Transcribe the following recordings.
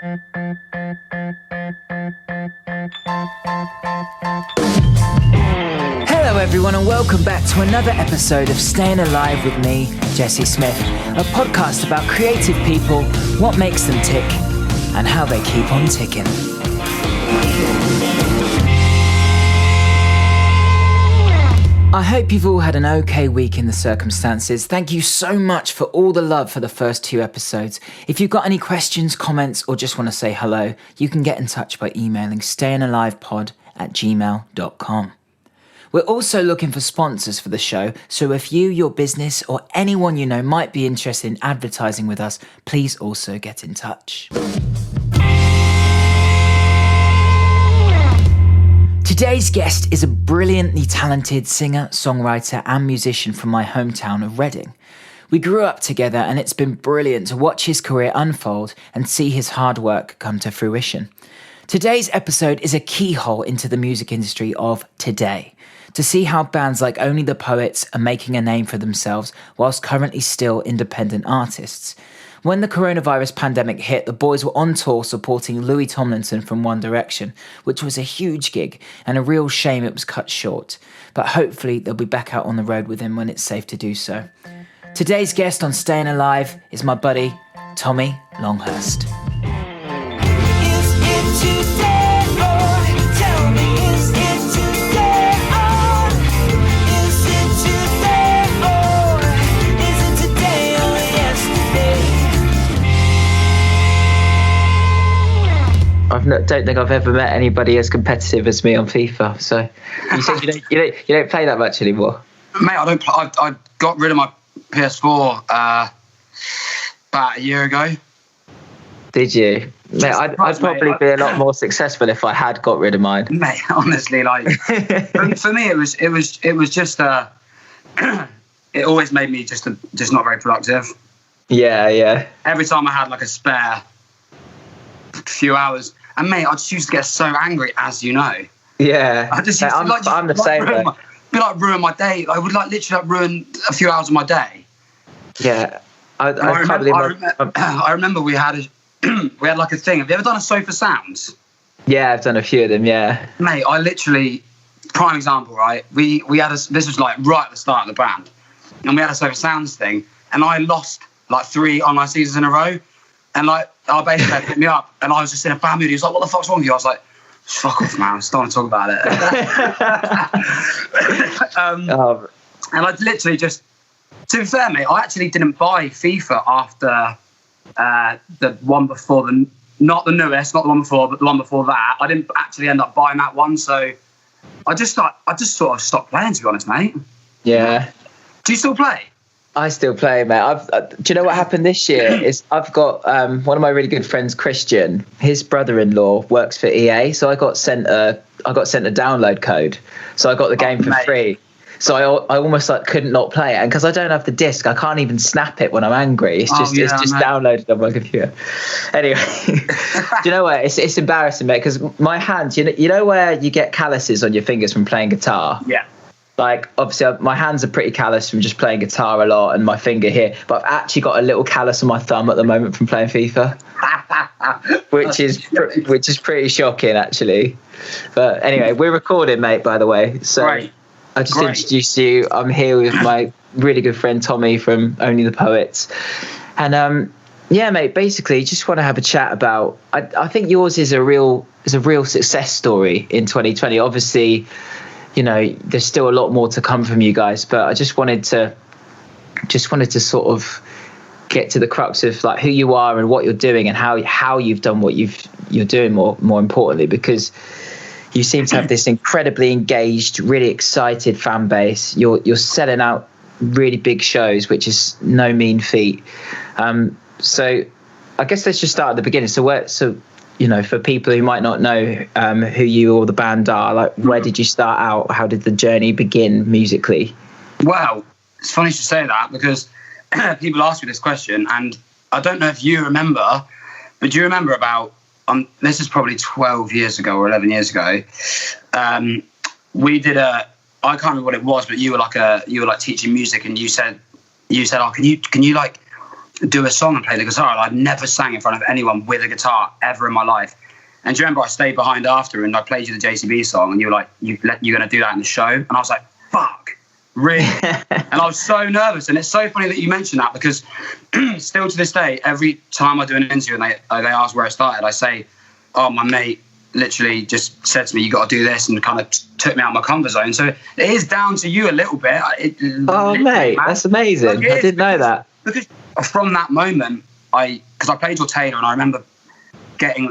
Hello everyone and welcome back to another episode of Stayin Alive with me, Jesse Smith, a podcast about creative people, what makes them tick, and how they keep on ticking. I hope you've all had an okay week in the circumstances. Thank you so much for all the love for the first 2 episodes. If you've got any questions, comments, or just want to say hello, you can get in touch by emailing stayinalivepod@gmail.com. We're also looking for sponsors for the show, so if you, your business, or anyone you know might be interested in advertising with us, please also get in touch. Today's guest is a brilliantly talented singer, songwriter and musician from my hometown of Reading. We grew up together and it's been brilliant to watch his career unfold and see his hard work come to fruition. Today's episode is a keyhole into the music industry of today, to see how bands like Only the Poets are making a name for themselves whilst currently still independent artists. When the coronavirus pandemic hit, the boys were on tour supporting Louis Tomlinson from One Direction, which was a huge gig and a real shame it was cut short. But hopefully they'll be back out on the road with him when it's safe to do so. Today's guest on Stayin Alive is my buddy, Tommy Longhurst. I don't think I've ever met anybody as competitive as me on FIFA. So you said you don't play that much anymore, mate. I don't. I got rid of my PS4 about a year ago. Did you, mate? I'd probably be a lot more successful if I had got rid of mine, mate. Honestly, like for me, it was just it always made me just not very productive. Yeah. Every time I had like a spare few hours. And mate, I just used to get so angry, as you know. Yeah, I just I'm the same. Ruin my day. I would literally ruin a few hours of my day. Yeah, I remember we had like a thing. Have you ever done a Sofa Sounds? Yeah, I've done a few of them. Yeah, mate, I literally, prime example, right? We had this was like right at the start of the band, and we had a Sofa Sounds thing, and I lost like 3 online seasons in a row. And like our bass player picked me up, and I was just in a bad mood. He was like, "What the fuck's wrong with you?" I was like, "Fuck off, man! I'm starting to talk about it." And I literally just, to be fair, mate, I actually didn't buy FIFA after the one before not the newest, not the one before, but the one before that. I didn't actually end up buying that one, so I just sort of stopped playing, to be honest, mate. Yeah. Do you still play? I still play, mate. Do you know what happened this year? Is I've got one of my really good friends, Christian. His brother-in-law works for EA, so I got sent a download code. So I got the game for free. So I almost like couldn't not play it, and because I don't have the disc, I can't even snap it when I'm angry. It's just downloaded on my computer. Anyway, do you know what? It's embarrassing, mate, because my hands. You know where you get calluses on your fingers from playing guitar? Yeah. Like, obviously, my hands are pretty callous from just playing guitar a lot, and my finger here. But I've actually got a little callus on my thumb at the moment from playing FIFA, which is pretty shocking, actually. But anyway, we're recording, mate. By the way, so I just introduced you. I'm here with my really good friend Tommy from Only the Poets, and yeah, mate. Basically, just want to have a chat about. I think yours is a real success story in 2020. Obviously, you know, there's still a lot more to come from you guys, but I just wanted to sort of get to the crux of like who you are and what you're doing and how you've done what you're doing more importantly, because you seem to have this incredibly engaged, really excited fan base. You're selling out really big shows, which is no mean feat. So I guess let's just start at the beginning. So you know, for people who might not know who you or the band are, like, where did you start out? How did the journey begin musically? Well, it's funny you say that, because people ask me this question, and I don't know if you remember, but do you remember about, this is probably 12 years ago or 11 years ago, we did I can't remember what it was, but you were like teaching music, and you said, oh, can you like do a song and play the guitar. I'd never sang in front of anyone with a guitar ever in my life. And do you remember I stayed behind after and I played you the JCB song and you were like, you're going to do that in the show? And I was like, fuck, really? And I was so nervous. And it's so funny that you mentioned that, because still to this day, every time I do an interview and they ask where I started, I say, oh, my mate literally just said to me, you got to do this, and kind of took me out of my comfort zone. So it is down to you a little bit. Oh, mate, man, that's amazing. I didn't know that. Because from that moment, because I played your Taylor and I remember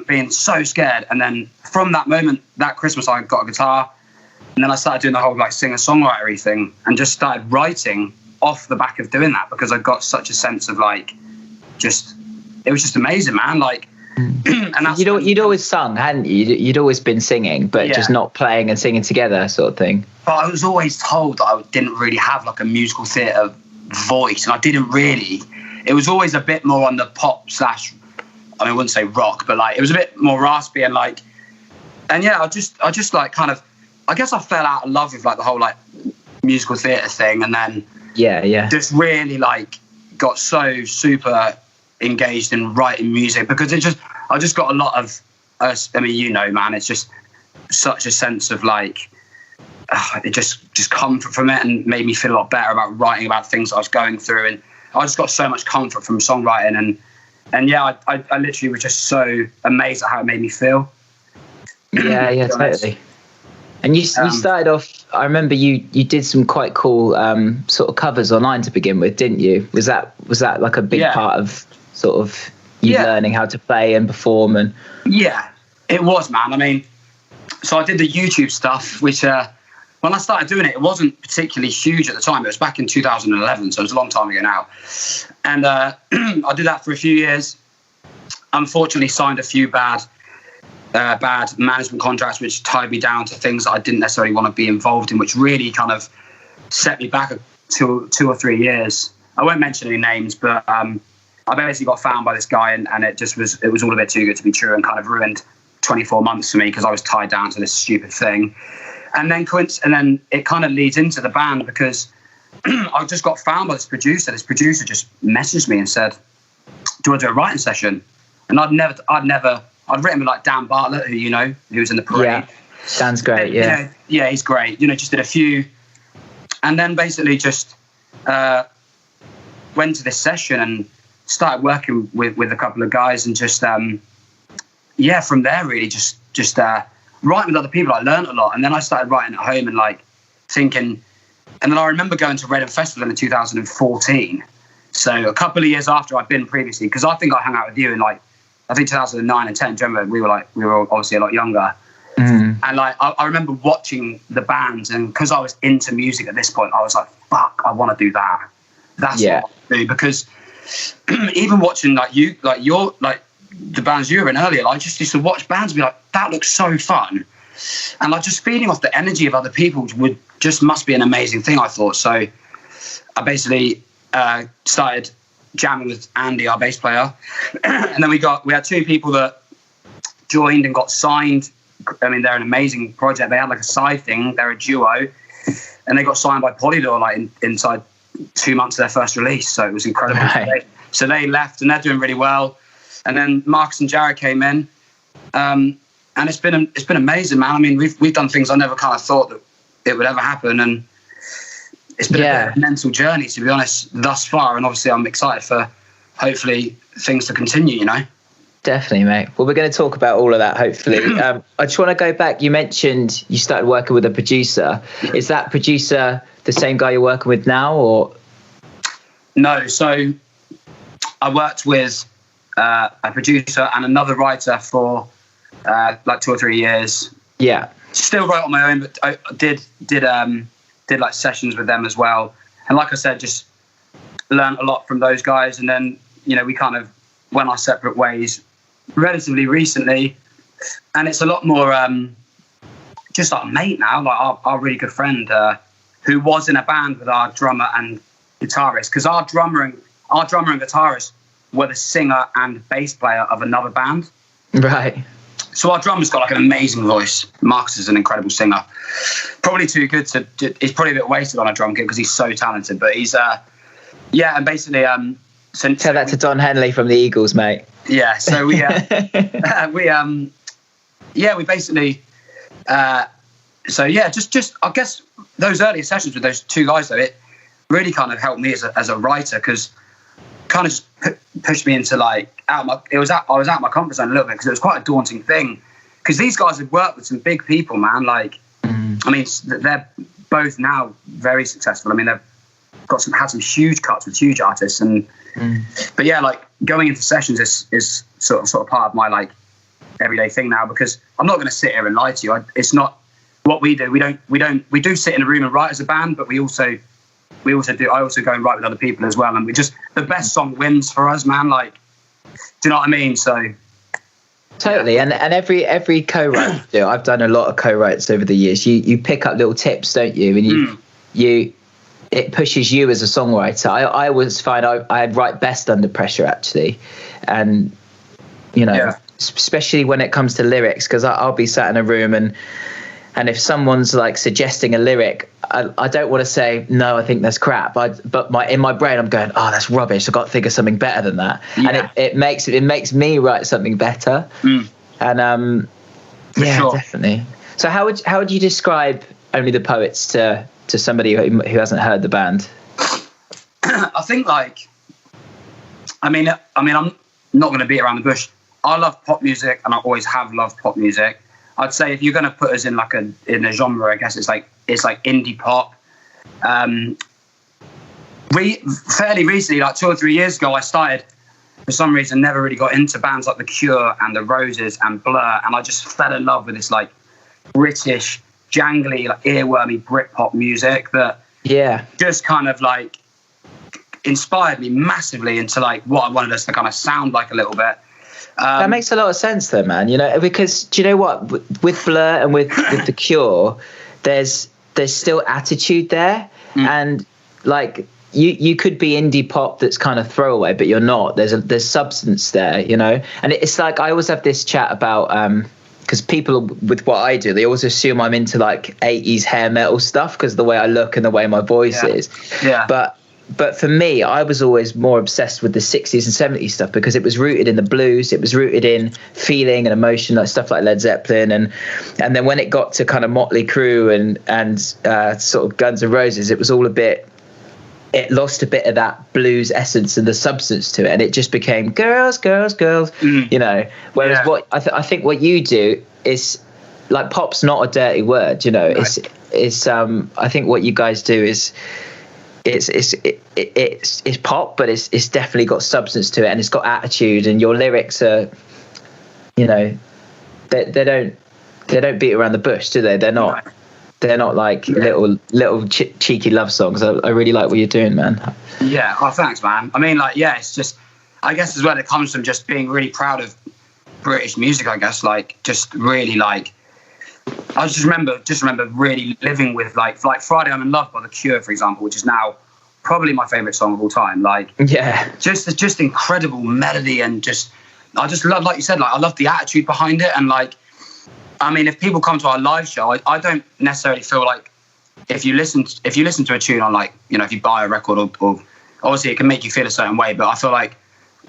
being so scared. And then from that moment, that Christmas, I got a guitar. And then I started doing the whole like singer-songwritery thing and just started writing off the back of doing that, because I got such a sense of like, it was just amazing, man. Like, and that's you'd always sung, hadn't you? You'd always been singing, but just not playing and singing together, sort of thing. But I was always told that I didn't really have like a musical theatre voice, and I didn't really. It was always a bit more on the pop / I wouldn't say rock, but like it was a bit more raspy and like, and yeah, I just like kind of, I guess I fell out of love with like the whole like musical theatre thing, and then just really like got so super engaged in writing music, because I just got a lot of, I mean, you know, man, it's just such a sense of like, it just comfort from it, and made me feel a lot better about writing about things I was going through, and I just got so much comfort from songwriting, and yeah, I literally was just so amazed at how it made me feel. Yeah, totally. And you started off, I remember you did some quite cool sort of covers online to begin with, didn't you? Was that like a big part of sort of you learning how to play and perform? And yeah, it was, man. I mean, so I did the YouTube stuff, which when I started doing it wasn't particularly huge at the time. It was back in 2011, so it was a long time ago now. And I did that for a few years. Unfortunately, signed a few bad management contracts, which tied me down to things that I didn't necessarily want to be involved in, which really kind of set me back 2 or 3 years. I won't mention any names, but I basically got found by this guy, and it was all a bit too good to be true, and kind of ruined 24 months for me, because I was tied down to this stupid thing. And then it kind of leads into the band, because I just got found by this producer. This producer just messaged me and said, do you want to do a writing session? And I'd written with like Dan Bartlett, who was in the Parade. Yeah, Dan's great, yeah. Yeah, he's great. Just did a few. And then basically just went to this session and started working with a couple of guys, and just, from there really just writing with other people. I learned a lot. And then I started writing at home and like thinking, and then I remember going to Reading Festival in 2014. So a couple of years after I'd been previously, because I think I hung out with you in like, I think 2009 and 10. Do you remember? We were obviously a lot younger. Mm. And like, I remember watching the bands, and because I was into music at this point, I was like, fuck, I want to do that. That's what I want to do. Because even watching like the bands you were in earlier, I just used to watch bands and be like, that looks so fun. And like just feeding off the energy of other people must be an amazing thing, I thought. So I basically started jamming with Andy, our bass player, and then we had 2 people that joined and got signed. I mean, they're an amazing project. They had like a side thing. They're a duo, and they got signed by Polydor like inside 2 months of their first release. So it was incredible. Right. So they left, and they're doing really well. And then Marcus and Jared came in, and it's been amazing, man. I mean, we've done things I never kind of thought that it would ever happen, and it's been a mental journey, to be honest, thus far. And obviously I'm excited for hopefully things to continue, Definitely, mate. Well, we're going to talk about all of that, hopefully. I just want to go back. You mentioned you started working with a producer. Is that producer the same guy you're working with now, or? No. So I worked with a producer and another writer for like 2 or 3 years. Yeah. Still wrote on my own, but I did like sessions with them as well. And like I said, just learned a lot from those guys. And then, we kind of went our separate ways relatively recently. And it's a lot more just like a mate now, like our really good friend who was in a band with our drummer and guitarist. Because our drummer and guitarist were the singer and bass player of another band. Right. So our drummer's got like an amazing voice. Marcus is an incredible singer. Probably too good he's probably a bit wasted on a drum kit because he's so talented. But he's, and basically Tell that to Don Henley from the Eagles, mate. Yeah. So we we basically. Just I guess those earlier sessions with those two guys, though, it really kind of helped me as a writer, because kind of just pushed me into like I was out of my comfort zone a little bit, because it was quite a daunting thing, because these guys had worked with some big people, man. Like, I mean, they're both now very successful. I mean, they've had some huge cuts with huge artists, and but yeah, like going into sessions is sort of part of my like everyday thing now, because I'm not going to sit here and lie to you. It's not what we do. We do sit in a room and write as a band, but I also go and write with other people as well, and the best song wins for us, man. Like, do you know what I mean? So totally. And every co-write do, I've done a lot of co-writes over the years. You pick up little tips, don't you? And it pushes you as a songwriter. I always find I write best under pressure, actually, and especially when it comes to lyrics, because I'll be sat in a room and if someone's like suggesting a lyric, I don't want to say no, I think that's crap. But in my brain, I'm going, oh, that's rubbish. I've got to think of something better than that. Yeah. And it makes me write something better. And sure. Definitely. So how would you describe Only the Poets to somebody who hasn't heard the band? I think I mean, I'm not going to beat around the bush. I love pop music, and I always have loved pop music. I'd say if you're going to put us in in a genre, I guess it's like indie pop. Fairly recently, like 2 or 3 years ago, I started, for some reason, never really got into bands like The Cure and The Roses and Blur, and I just fell in love with this like British, jangly, like earwormy Britpop music that just kind of like inspired me massively into like what I wanted us to kind of sound like a little bit. That makes a lot of sense though, man, because do you know what, with Blur and with The Cure, there's still attitude there, and like you could be indie pop that's kind of throwaway, but you're not. There's substance there, and it's like I always have this chat about because people with what I do, they always assume I'm into like 80s hair metal stuff because of the way I look and the way my voice is. But for me, I was always more obsessed with the 60s and 70s stuff, because it was rooted in the blues, it was rooted in feeling and emotion, like stuff like Led Zeppelin, and then when it got to kind of Motley Crue and sort of Guns N' Roses, it was all it lost a bit of that blues essence and the substance to it, and it just became girls, whereas what I think what you do is like, pop's not a dirty word, right. It's I think what you guys do is it's pop, but it's definitely got substance to it, and it's got attitude, and your lyrics are, they don't beat around the bush, do they? They're not. Right. They're not like little cheeky love songs. I really like what you're doing, man. Yeah, oh, thanks, man. I mean, it's just, I guess as well, it comes from just being really proud of British music, I guess, like just really like. I just remember really living with like Friday I'm in Love by The Cure, for example, which is now probably my favorite song of all time. Like, just incredible melody, and I just love, like you said, like I love the attitude behind it, and like, I mean, if people come to our live show, I don't necessarily feel like if you listen to a tune on, like, if you buy a record or obviously it can make you feel a certain way, but I feel like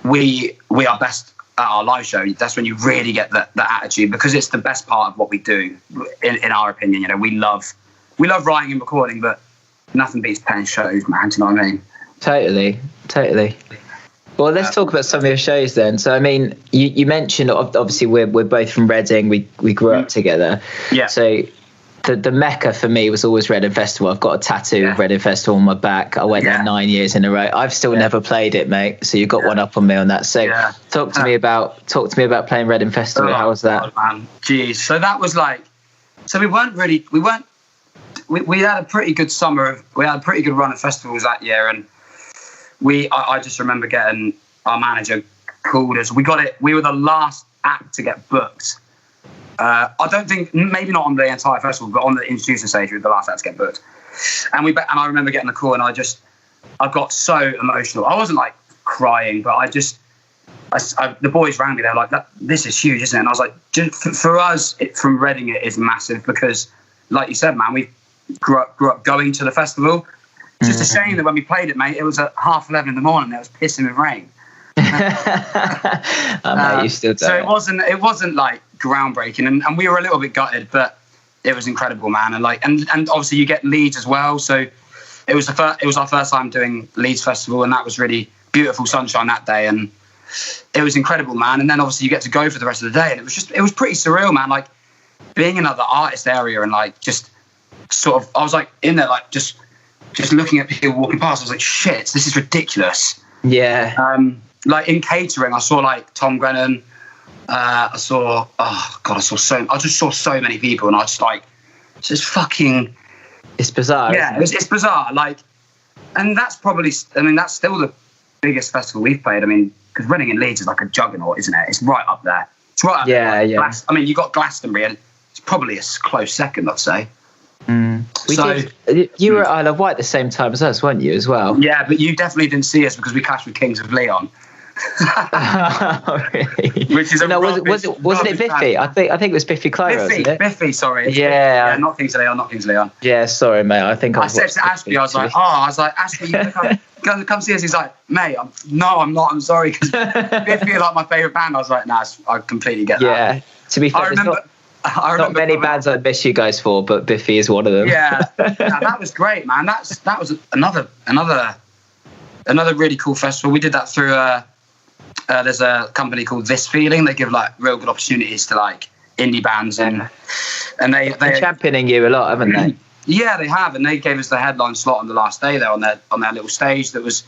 we are best at our live show. That's when you really get that attitude, because it's the best part of what we do, in our opinion. We love writing and recording, but nothing beats playing shows, man. Do you know what I mean? Totally. Well, let's talk about some of your shows then. So, I mean, you mentioned obviously we're both from Reading. We grew up together. Yeah. So the mecca for me was always Reading Festival. I've got a tattoo of Reading Festival on my back. I went there 9 years in a row. I've still never played it, mate. So you got one up on me on that. So talk to me about playing Reading Festival. How was that? God, man. Jeez. So that was like, so we had a pretty good summer. We had a pretty good run of festivals that year, and I just remember getting our manager called us. We were the last act to get booked. I don't think, maybe not on the entire festival, but on the introducer stage, we were the last act to get booked. And I remember getting the call, and I got so emotional. I wasn't like crying, but the boys rang me. They're like, "This is huge, isn't it?" And I was like, for us, from Reading, it is massive, because, like you said, man, we grew up going to the festival. It's just a shame that when we played it, mate, it was at 11:30 in the morning. It was pissing with rain. You still so it wasn't like groundbreaking, and we were a little bit gutted, but it was incredible, man. And obviously you get Leeds as well. So it was our first time doing Leeds Festival, and that was really beautiful sunshine that day, and it was incredible, man. And then obviously you get to go for the rest of the day, and it was pretty surreal, man. Like being in another artist area and like just sort of, I was like in there like just looking at people walking past. I was like, shit, this is ridiculous. Yeah. Like in catering, I saw like Tom Grennan. I just saw so many people, and I just like, it's just fucking. It's bizarre. Yeah, it's bizarre. Like, and that's probably, I mean, that's still the biggest festival we've played. I mean, because Reading in Leeds is like a juggernaut, isn't it? It's right up there. It's right up there. Yeah. I mean, you got Glastonbury, and it's probably a close second, I'd say. You were at Isle of Wight at the same time as us, weren't you, as well? Yeah, but you definitely didn't see us because we clashed with Kings of Leon. Oh, really? Which is wasn't it Biffy? I think it was Biffy Clyro, wasn't it? Biffy, sorry. Yeah, not Kings of Leon. Yeah, sorry, mate. I said to Ashby, I was like, Ashby, you come see us. He's like, mate, I'm not. I'm sorry, because Biffy are like my favourite band. I was like, nah, I completely get that. Yeah, to be fair, I remember not many bands I'd miss you guys for, but Biffy is one of them. Yeah, that was great, man. That was another really cool festival. We did that through there's a company called This Feeling. They give like real good opportunities to like indie bands, and they're championing you a lot, haven't they? Yeah, they have, and they gave us the headline slot on the last day there on their little stage. It was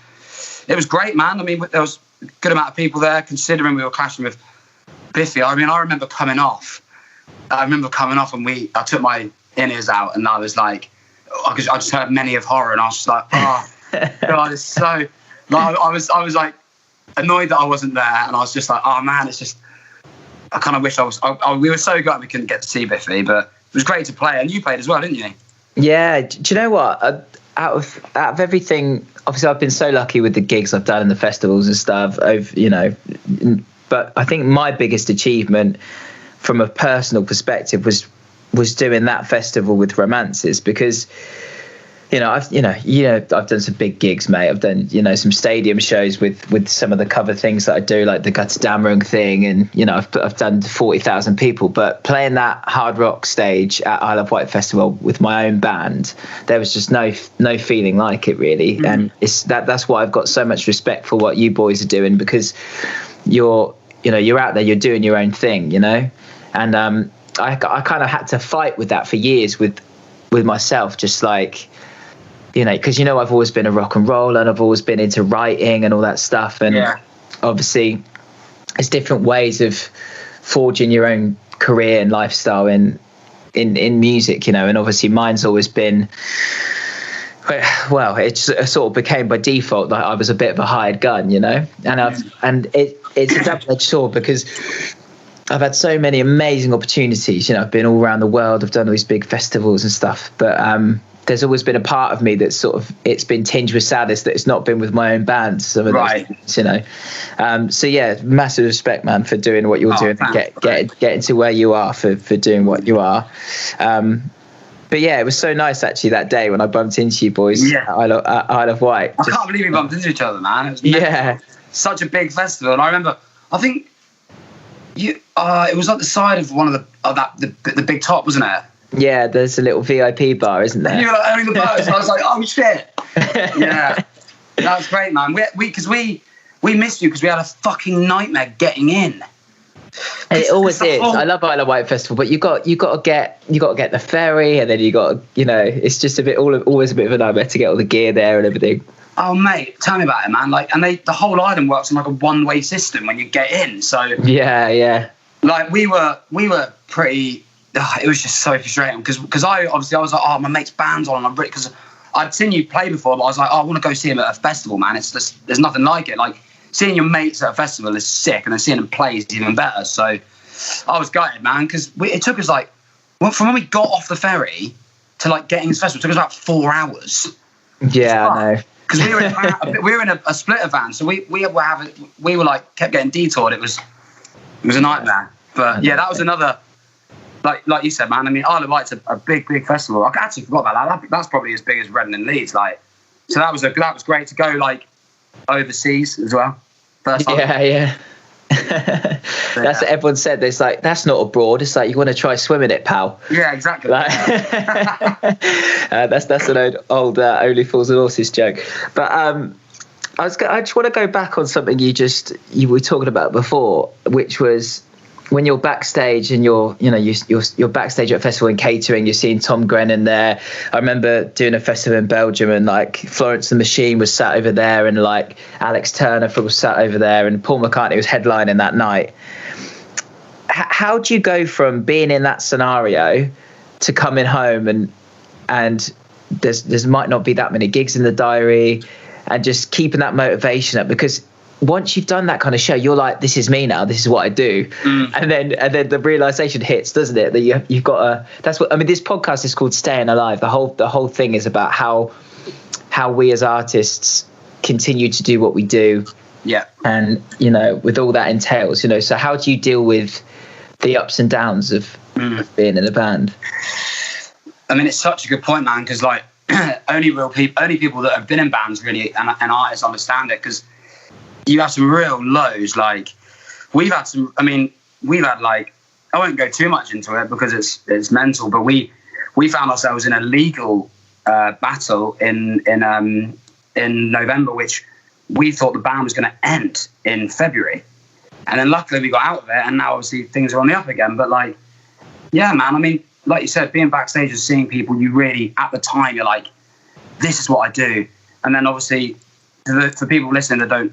great, man. I mean, there was a good amount of people there, considering we were clashing with Biffy. I mean, I remember coming off, and I took my in-ears out, and I was like, I just heard Many of Horror, and I was just like, oh God, it's so. Like, I was like annoyed that I wasn't there, and I was just like, oh man, it's just. I kind of wish I was. We were so glad we couldn't get to see Biffy, but it was great to play, and you played as well, didn't you? Yeah. Do you know what? Out of everything, obviously, I've been so lucky with the gigs I've done and the festivals and stuff. But I think my biggest achievement, from a personal perspective, was doing that festival with Romances, because. I've done some big gigs, mate. I've done, some stadium shows with some of the cover things that I do, like the Götterdämmerung thing, and I've done 40,000 people. But playing that hard rock stage at Isle of Wight Festival with my own band, there was just no feeling like it, really. And that's why I've got so much respect for what you boys are doing, because you're out there, you're doing your own thing, and I kind of had to fight with that for years with myself, just like. Because I've always been a rock and roller, and I've always been into writing and all that stuff, and obviously there's different ways of forging your own career and lifestyle in music, and obviously mine's always been, well, it sort of became by default that I was a bit of a hired gun, and it's a double-edged sword, because I've had so many amazing opportunities. I've been all around the world, I've done all these big festivals and stuff, but there's always been a part of me that's sort of, it's been tinged with sadness that it's not been with my own band. Some of those things, so yeah, massive respect, man, for doing what you're doing, and getting to where you are for doing what you are. But yeah, it was so nice actually that day when I bumped into you boys at Isle of Wight. I can't believe we bumped into each other, man. It was such a big festival, and I remember, I think you, it was at the side of one of the big top, wasn't it? Yeah, there's a little VIP bar, isn't there? You were like owning the boat, so I was like, oh shit. Yeah, that was great, man. We missed you because we had a fucking nightmare getting in. It always is. I love Isle of Wight Festival, but you got to get the ferry, and then it's just always a bit of a nightmare to get all the gear there and everything. Oh mate, tell me about it, man. Like, and the whole island works on like a one-way system when you get in. So yeah. Like we were pretty. It was just so frustrating because I was like, oh, my mate's band's on, and I'm really, because I'd seen you play before, but I was like, oh, I want to go see him at a festival, man. It's just, there's nothing like it. Like, seeing your mates at a festival is sick, and then seeing them play is even better. So I was gutted, man, because it took us like, from when we got off the ferry to like getting this festival, it took us about 4 hours. Yeah, I know. Because we were in a splitter van, so we were like kept getting detoured. It was a nightmare. But yeah, that was another. Like you said, man. I mean, Isle of Wight's a big festival. I actually forgot about that. That's probably as big as Reading and Leeds. Like, So that was great to go like overseas as well. First time. Yeah. That's what everyone said. It's like, that's not abroad. It's like, you want to try swimming it, pal. Yeah, exactly. Like, that's an old Only Fools and Horses joke. But I just want to go back on something you were talking about before, which was when you're backstage and you're backstage at a festival in catering, you're seeing Tom Grennan there. I remember doing a festival in Belgium, and like Florence the Machine was sat over there, and like Alex Turner was sat over there, and Paul McCartney was headlining that night. How do you go from being in that scenario to coming home and there's might not be that many gigs in the diary, and just keeping that motivation up? Because once you've done that kind of show, you're like, this is me now, this is what I do. And then the realization hits, doesn't it, that you've got to, that's what I mean. This podcast is called Stayin Alive. The whole thing is about how we as artists continue to do what we do. Yeah. And with all that entails, so how do you deal with the ups and downs of being in a band? I mean, it's such a good point, man, because like only people that have been in bands really and artists understand it, because you have some real lows. Like we've had like, I won't go too much into it because it's mental, but we found ourselves in a legal battle in November, which we thought the band was going to end in February, and then luckily we got out of it, and now obviously things are on the up again. But like, yeah, man, I mean, like you said, being backstage and seeing people, you really, at the time, you're like, this is what I do. And then obviously, for people listening that don't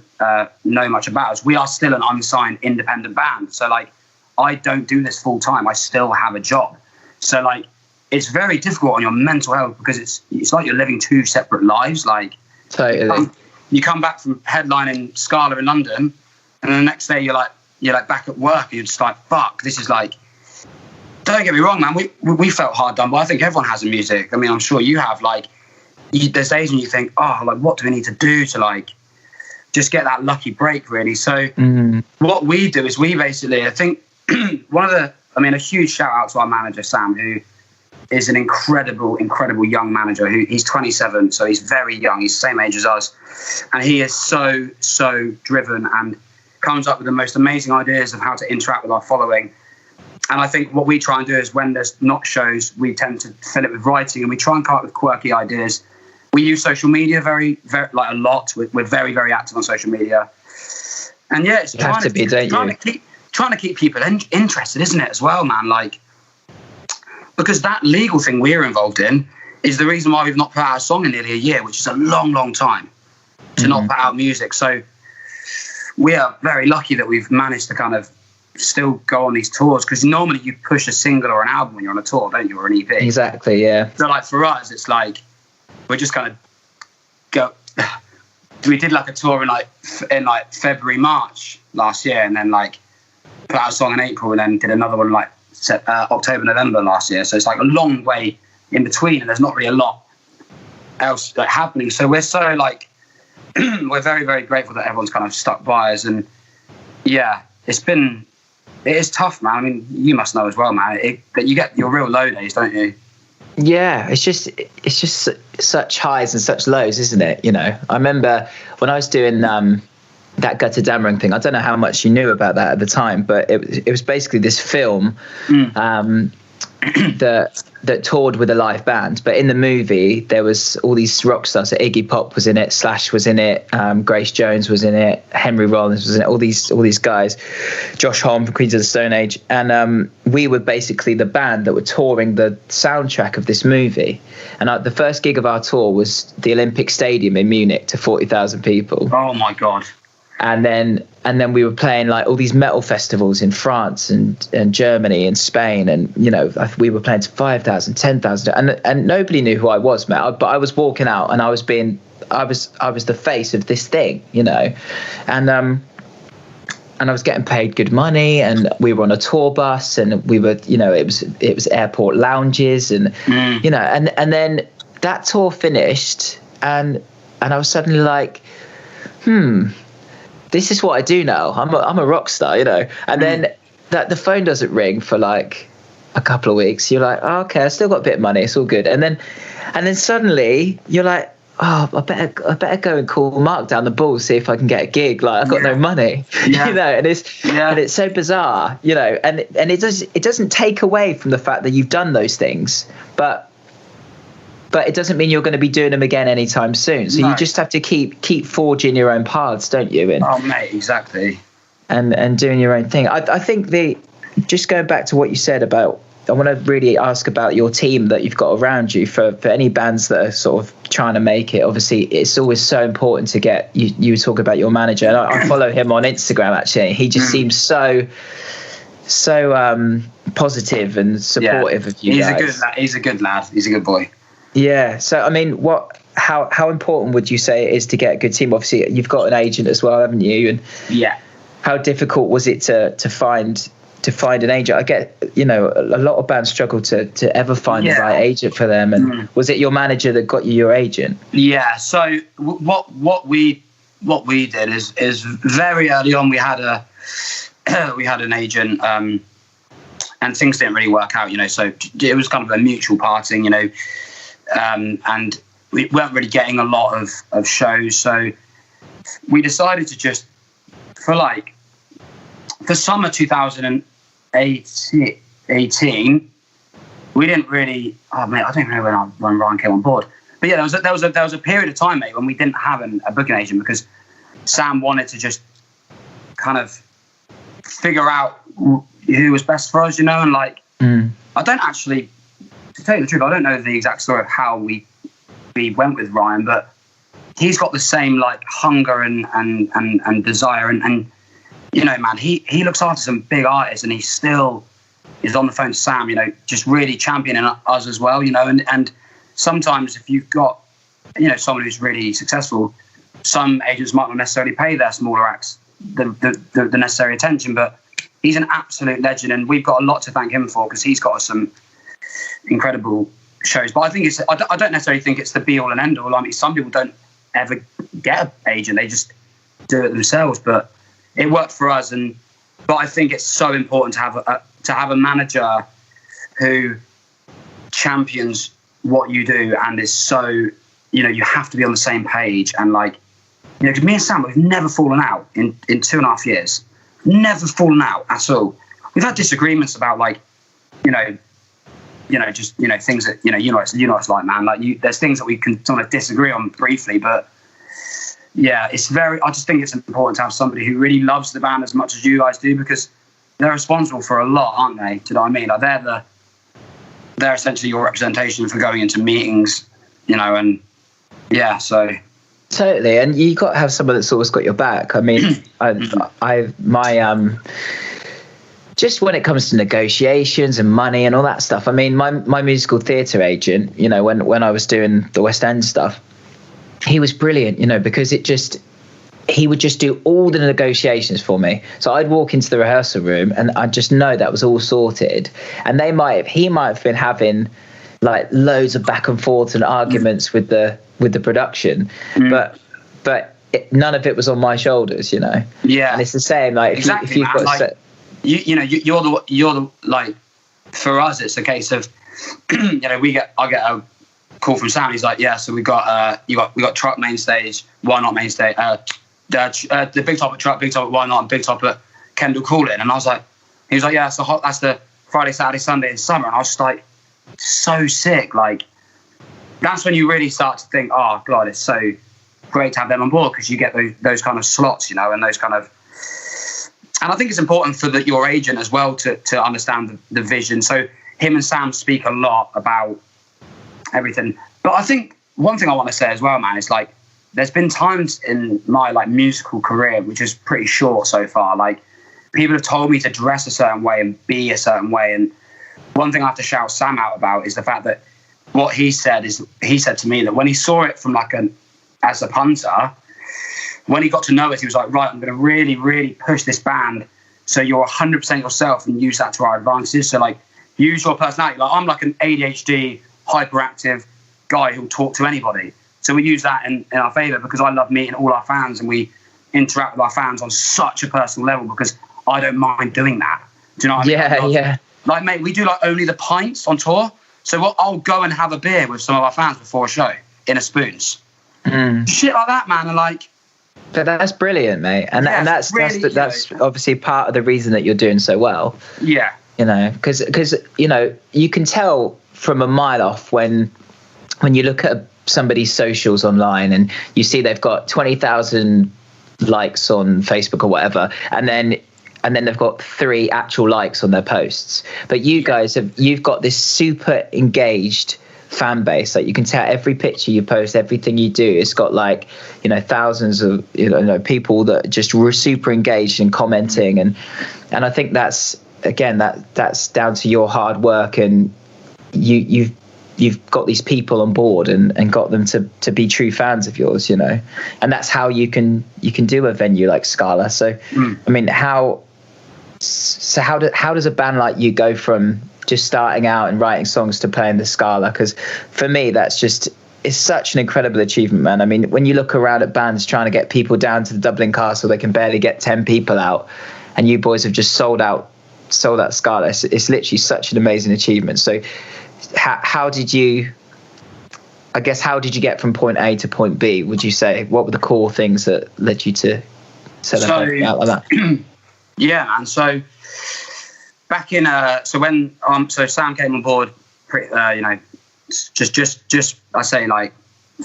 know much about us, we are still an unsigned independent band. So like, I don't do this full time. I still have a job. So like, it's very difficult on your mental health, because it's like you're living two separate lives. Like, totally. You come back from headlining Scala in London, and the next day you're like back at work, and you're just like, fuck, this is like. Don't get me wrong, man. We felt hard done, but I think everyone has in music. I mean, I'm sure you have. Like, there's days when you think, oh, like, what do we need to do to like just get that lucky break, really? So what we do is we basically, I think, a huge shout out to our manager Sam, who is an incredible young manager. He's 27, so he's very young. He's the same age as us, and he is so driven and comes up with the most amazing ideas of how to interact with our following. And I think what we try and do is, when there's not shows, we tend to fill it with writing, and we try and come up with quirky ideas. We use social media very, very, like, a lot. We're very, very active on social media. And yeah, it's trying to keep people interested, isn't it, as well, man? Like, because that legal thing we're involved in is the reason why we've not put out a song in nearly a year, which is a long, long time to not put out music. So we are very lucky that we've managed to kind of still go on these tours, because normally you push a single or an album when you're on a tour, don't you, or an EP? Exactly, yeah. So like for us, it's like we're just kind of go. We did like a tour in February, March last year, and then like put out a song in April, and then did another one like October, November last year. So it's like a long way in between, and there's not really a lot else like happening. So we're so like we're very, very grateful that everyone's kind of stuck by us, and yeah, it is tough, man. I mean, you must know as well, man, that you get your real low days, don't you? Yeah, it's just such highs and such lows, isn't it? I remember when I was doing that Gutter Dammering thing. I don't know how much you knew about that at the time, but it was basically this film that toured with a live band. But in the movie, there was all these rock stars. So Iggy Pop was in it, Slash was in it, Grace Jones was in it, Henry Rollins was in it. All these guys, Josh Homme from Queens of the Stone Age, and we were basically the band that were touring the soundtrack of this movie. And the first gig of our tour was the Olympic Stadium in Munich to 40,000 people. Oh my god! And then we were playing like all these metal festivals in France and Germany and Spain, and we were playing to 5,000, 10,000, and nobody knew who I was, mate. But I was walking out, and I was the face of this thing, and I was getting paid good money, and we were on a tour bus, and we were, it was airport lounges, and and then that tour finished, and I was suddenly like, this is what I do now. I'm a rock star, And then that the phone doesn't ring for like a couple of weeks. You're like, oh, okay, I still got a bit of money. It's all good. And then suddenly you're like, oh, I better go and call Mark down the ball, see if I can get a gig. Like, I've got no money, and it's so bizarre, and it doesn't take away from the fact that you've done those things, but it doesn't mean you're going to be doing them again anytime soon. So you just have to keep forging your own paths, don't you? And, oh, mate, exactly. And doing your own thing. I think just going back to what you said about, I want to really ask about your team that you've got around you for any bands that are sort of trying to make it. Obviously, it's always so important to get you talk about your manager. And I follow him on Instagram, actually. He just seems so positive and supportive of you guys. He's a good lad. He's a good boy. Yeah. So, I mean, how important would you say it is to get a good team? Obviously, you've got an agent as well, haven't you? And how difficult was it to find an agent? I get, a lot of bands struggle to ever find the right agent for them. And was it your manager that got you your agent? Yeah. So what we did is very early on we had an agent, and things didn't really work out. So it was kind of a mutual parting. And we weren't really getting a lot of shows. So we decided to just, for summer 2018, we didn't really, I don't even know when Ryan came on board. But yeah, there was a period of time, mate, when we didn't have a booking agent because Sam wanted to just kind of figure out who was best for us, and I don't actually, to tell you the truth, I don't know the exact story of how we went with Ryan, but he's got the same hunger and desire and man, he looks after some big artists, and he still is on the phone to Sam, just really championing us as well, and sometimes if you've got someone who's really successful, some agents might not necessarily pay their smaller acts the necessary attention, but he's an absolute legend, and we've got a lot to thank him for because he's got us some incredible shows. But I think I don't necessarily think it's the be all and end all. I mean, some people don't ever get an agent; they just do it themselves. But it worked for us, but I think it's so important to have a manager who champions what you do and is so you have to be on the same page. And because me and Sam, we've never fallen out in 2.5 years. Never fallen out at all. We've had disagreements about just things that it's like, man. There's things that we can sort of disagree on briefly, but yeah, I just think it's important to have somebody who really loves the band as much as you guys do, because they're responsible for a lot, aren't they? Do you know what I mean? They're essentially your representation for going into meetings, and yeah, so. Totally, and you got to have someone that's always got your back. I mean, just when it comes to negotiations and money and all that stuff. I mean, my musical theatre agent, when I was doing the West End stuff, he was brilliant, because he would just do all the negotiations for me. So I'd walk into the rehearsal room and I'd just know that was all sorted. And he might have been having loads of back and forth and arguments with the production, but none of it was on my shoulders, Yeah, and it's the same. Exactly, if you've got you're the for us, it's a case of I get a call from Sam. He's like, yeah, so we got truck main stage, why not main stage? The big top at truck, big top at why not, and big top at Kendall Calling. And he was like, yeah, so that's the Friday, Saturday, Sunday in summer. And I was just like, so sick. That's when you really start to think, oh God, it's so great to have them on board, because you get those kind of slots, and those kind of. And I think it's important for your agent as well to understand the vision. So him and Sam speak a lot about everything. But I think one thing I want to say as well, man, is there's been times in my musical career, which is pretty short so far, people have told me to dress a certain way and be a certain way. And one thing I have to shout Sam out about is the fact that what he said to me that when he saw it from as a punter, when he got to know us, he was like, right, I'm going to really, really push this band so you're 100% yourself and use that to our advantages. So use your personality. I'm an ADHD, hyperactive guy who'll talk to anybody. So we use that in our favour, because I love meeting all our fans and we interact with our fans on such a personal level, because I don't mind doing that. Do you know what I mean? Yeah. Mate, we do only the pints on tour. So I'll go and have a beer with some of our fans before a show in a Spoons. shit like that, man. And like, but that's brilliant, mate. And Yeah, and that's really, that's obviously part of the reason that you're doing so well. yeah, You know, because you know, you can tell from a mile off when you look at somebody's socials online and you see they've got 20,000 likes on Facebook or whatever, and then they've got 3 actual likes on their posts. But you've got this super engaged fan base. Like, you can tell every picture you post, everything you do, it's got like, you know, thousands of, you know, people that just were super engaged and commenting, and I think that's, again, that's down to your hard work, and you've got these people on board and got them to be true fans of yours, you know. And that's how you can do a venue like Scala. So I mean, how does a band like you go from just starting out and writing songs to playing the Scala? Because for me, it's such an incredible achievement, man. I mean, when you look around at bands trying to get people down to the Dublin Castle, they can barely get 10 people out, and you boys have just sold out Scala. It's literally such an amazing achievement. So how did you get from point A to point B, would you say? What were the core things that led you to set out like that? Yeah, man. So back in so Sam came on board, you know, just I say, like,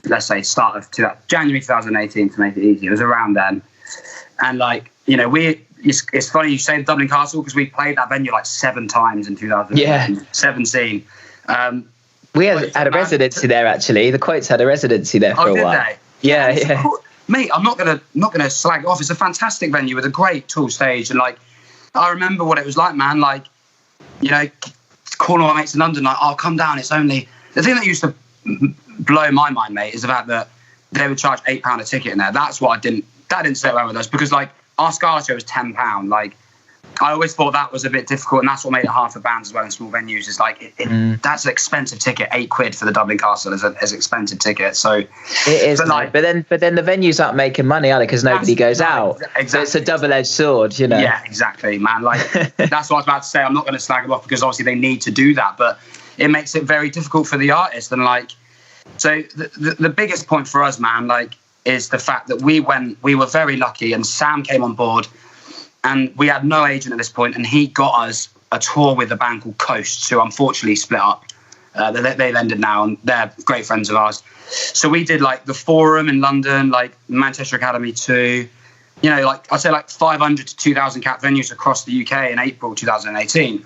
let's say start of January 2018 to make it easy. It was around then, and like, you know, it's funny you say the Dublin Castle, because we played that venue like 7 times in 2017. We had a residency there, actually. The Quotes had a residency there for a while. They? Yeah. Mate, I'm not gonna slag it off. It's a fantastic venue with a great tool stage, and like, I remember what it was like, man. Like, you know, calling my mates in London, like, I'll come down. It's only, the thing that used to blow my mind, mate, is the fact that they would charge £8 a ticket in there. That's what that didn't sit well with us, because like, our Scala show was £10. Like, I always thought that was a bit difficult, and that's what made it hard for bands as well in small venues. Is like, that's an expensive ticket. £8 for the Dublin Castle is an expensive ticket. So it is, but then the venues aren't making money, are they? Because nobody goes out. Exactly. So it's a double-edged sword, you know. Yeah, exactly, man. Like, that's what I was about to say. I'm not going to slag them off, because obviously they need to do that, but it makes it very difficult for the artist. And like, so the biggest point for us, man, like, is the fact that we were very lucky, and Sam came on board. And we had no agent at this point, and he got us a tour with a band called Coast, who unfortunately split up. They've ended now, and they're great friends of ours. So we did like the Forum in London, like Manchester Academy 2, you know, like I'd say like 500 to 2,000 cap venues across the UK in April 2018.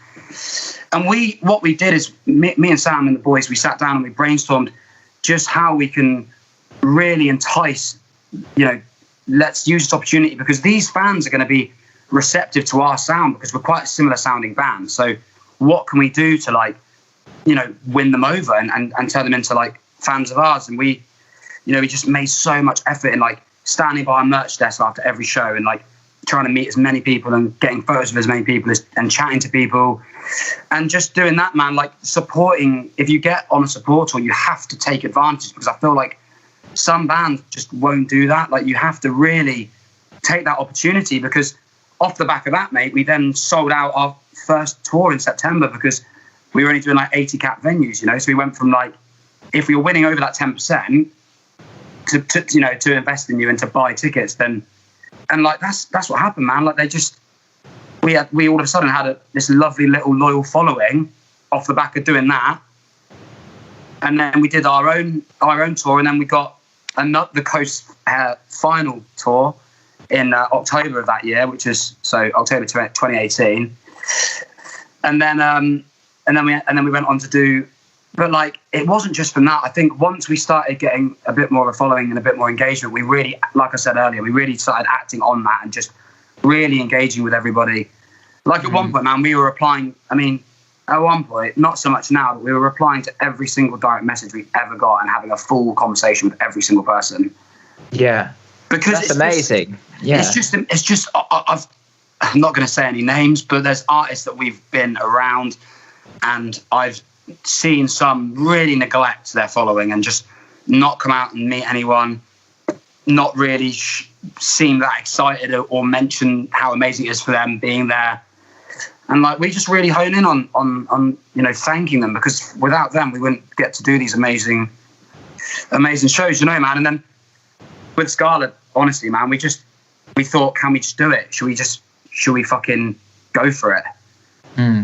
And what we did is me and Sam and the boys, we sat down and we brainstormed just how we can really entice, you know, let's use this opportunity, because these fans are going to be receptive to our sound, because we're quite a similar sounding band. So what can we do to, like, you know, win them over and turn them into like fans of ours? And we just made so much effort in like standing by our merch desk after every show and like trying to meet as many people and getting photos of as many people and chatting to people and just doing that, man. Like, supporting, if you get on a support tour, you have to take advantage, because I feel like some bands just won't do that. Like, you have to really take that opportunity, because off the back of that, mate, we then sold out our first tour in September, because we were only doing like 80 cap venues, you know. So we went from like, if we were winning over that 10% to you know, to invest in you and to buy tickets, then, and like, that's what happened, man. Like, we all of a sudden had this lovely little loyal following off the back of doing that. And then we did our own tour, and then we got the Coast final tour in October of that year, which is October 2018, and then we went on to do. But like, it wasn't just from that. I think once we started getting a bit more of a following and a bit more engagement, we really, like I said earlier, we really started acting on that and just really engaging with everybody. Like, at one point, man, we were replying. I mean, at one point, not so much now, but we were replying to every single direct message we ever got and having a full conversation with every single person. Yeah. Because that's amazing. It's just. I'm not going to say any names, but there's artists that we've been around, and I've seen some really neglect their following and just not come out and meet anyone, not really seem that excited or mention how amazing it is for them being there. And like, we just really hone in on you know, thanking them, because without them we wouldn't get to do these amazing shows, you know, man. And then with Scarlet, honestly, man, we thought, can we just do it? Should we fucking go for it?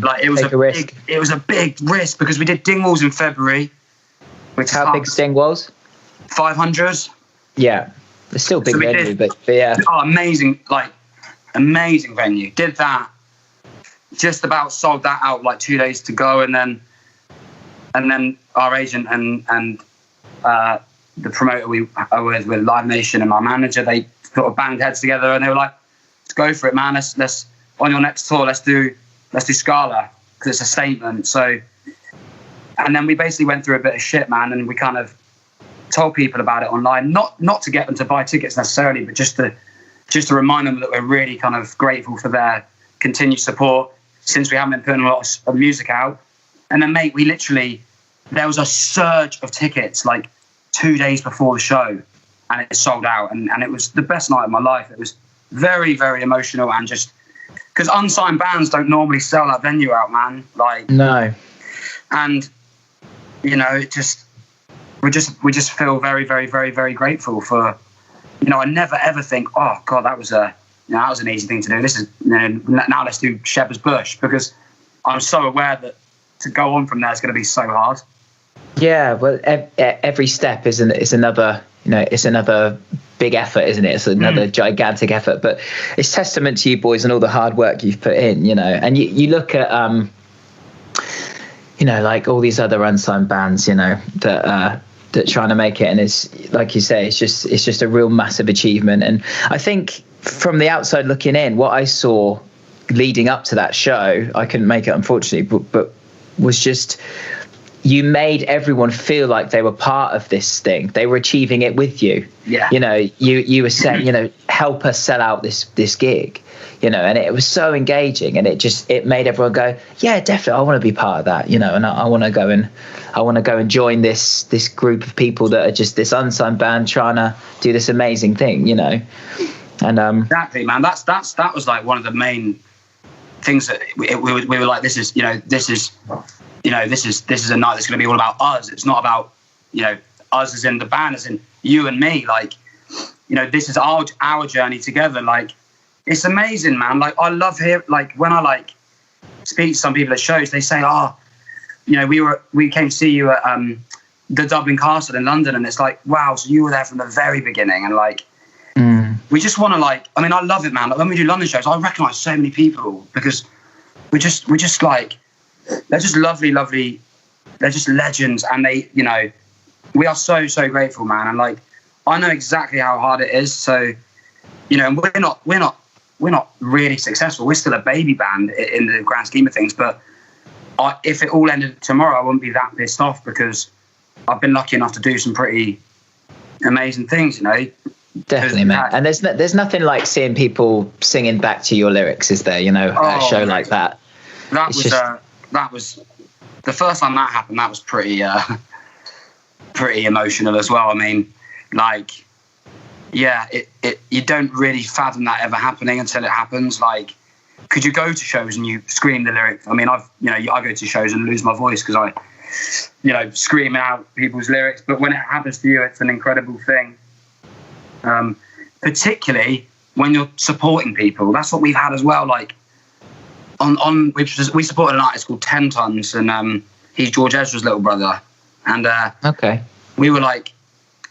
Like it was it was a big risk because we did Dingwalls in February. How big Dingwalls? 500. Yeah, it's still a big venue, but yeah. Oh, amazing venue. Did that. Just about sold that out like 2 days to go, and then our agent and the promoter we are with Live Nation and my manager, they sort of banged heads together and they were like, let's go for it, man. Let's on your next tour, let's do Scala because it's a statement. So, and then we basically went through a bit of shit, man, and we kind of told people about it online, not to get them to buy tickets necessarily, but just to remind them that we're really kind of grateful for their continued support since we haven't been putting a lot of music out. And then, mate, there was a surge of tickets like 2 days before the show, and it sold out, and it was the best night of my life. It was very, very emotional, and just because unsigned bands don't normally sell that venue out, man. Like, no. And you know, we just feel very, very, very, very grateful for. You know, I never ever think, oh God, that was an easy thing to do. This is now let's do Shepherd's Bush, because I'm so aware that to go on from there is going to be so hard. Yeah, well, every step is another, you know, it's another big effort, isn't it? It's another gigantic effort, but it's testament to you boys and all the hard work you've put in, you know. And you look at, you know, like all these other unsigned bands, you know, that trying to make it, and it's like you say, it's just a real massive achievement. And I think from the outside looking in, what I saw leading up to that show, I couldn't make it unfortunately, but was just, you made everyone feel like they were part of this thing. They were achieving it with you. Yeah. You know, you were saying, you know, help us sell out this gig, you know, and it was so engaging, and it made everyone go, yeah, definitely, I want to be part of that, you know, and I want to go and join this group of people that are just this unsigned band trying to do this amazing thing, you know. And exactly, man. That was like one of the main things that we were like, this is a night that's going to be all about us. It's not about, you know, us as in the band, as in you and me. Like, you know, this is our journey together. Like, it's amazing, man. Like, I love hearing, like, when I like speak to some people at shows, they say, oh, you know, we came to see you at the Dublin Castle in London, and it's like, wow, so you were there from the very beginning. And like, we just want to, like, I mean, I love it, man. Like, when we do London shows, I recognise so many people because we're just like, they're just lovely, they're just legends, and they, you know, we are so grateful, man. And like, I know exactly how hard it is. So, you know, and we're not really successful. We're still a baby band in the grand scheme of things. But if it all ended tomorrow, I wouldn't be that pissed off, because I've been lucky enough to do some pretty amazing things, you know. Definitely, man. And there's nothing like seeing people singing back to your lyrics, is there? You know, at a show like that. That was the first time that happened. That was pretty emotional as well. I mean, like, yeah, it you don't really fathom that ever happening until it happens. Like, could you go to shows and you scream the lyrics? I mean, I go to shows and lose my voice because I, you know, screaming out people's lyrics. But when it happens to you, it's an incredible thing. Particularly when you're supporting people. That's what we've had as well. Like, we supported an artist called 10 Tons, and he's George Ezra's little brother. And okay, we were like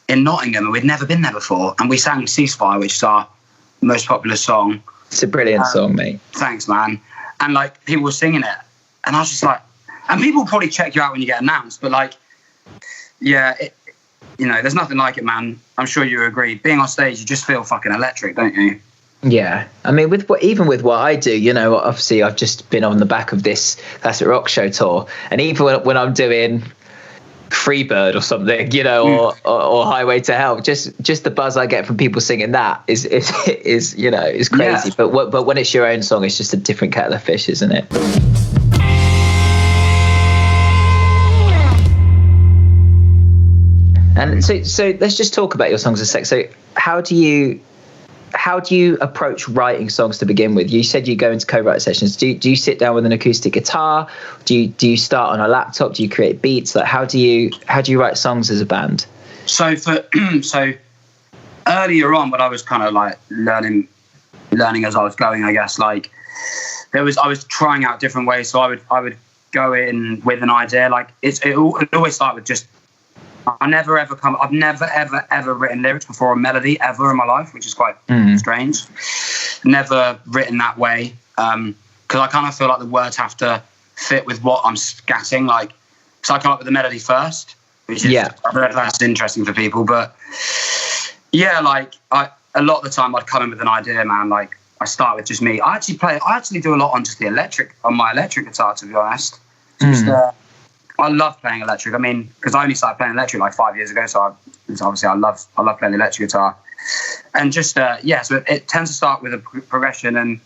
in Nottingham, and we'd never been there before, and we sang Ceasefire, which is our most popular song. It's a brilliant song, mate. Thanks, man. And like, people were singing it, and I was just like, and people will probably check you out when you get announced, but like, yeah, you know, there's nothing like it, man. I'm sure you agree. Being on stage, you just feel fucking electric, don't you? Yeah, I mean, even with what I do, you know, obviously I've just been on the back of this Classic Rock Show tour, and even when I'm doing Freebird or something, you know, or Highway to Hell, just the buzz I get from people singing that is you know, is crazy. Yeah. But when it's your own song, it's just a different kettle of fish, isn't it? And so let's just talk about your songs a sec. So how do you approach writing songs to begin with? You said you go into co-write sessions. Do you sit down with an acoustic guitar? Do you start on a laptop? Do you create beats? Like, how do you write songs as a band? So earlier on, when I was kind of like learning as I was going, I guess, like I was trying out different ways. So I would go in with an idea. Like it always started with just, I've never ever written lyrics before a melody ever in my life, which is quite strange. Never written that way. Because I kind of feel like the words have to fit with what I'm scatting. Like, so I come up with the melody first, which is, I don't know if that's interesting for people, but yeah, like a lot of the time I'd come in with an idea, man. Like I start with just me. I actually do a lot on just on my electric guitar, to be honest. Just, I love playing electric. I mean, because I only started playing electric like 5 years ago, so obviously I love playing the electric guitar. And just so it tends to start with a progression and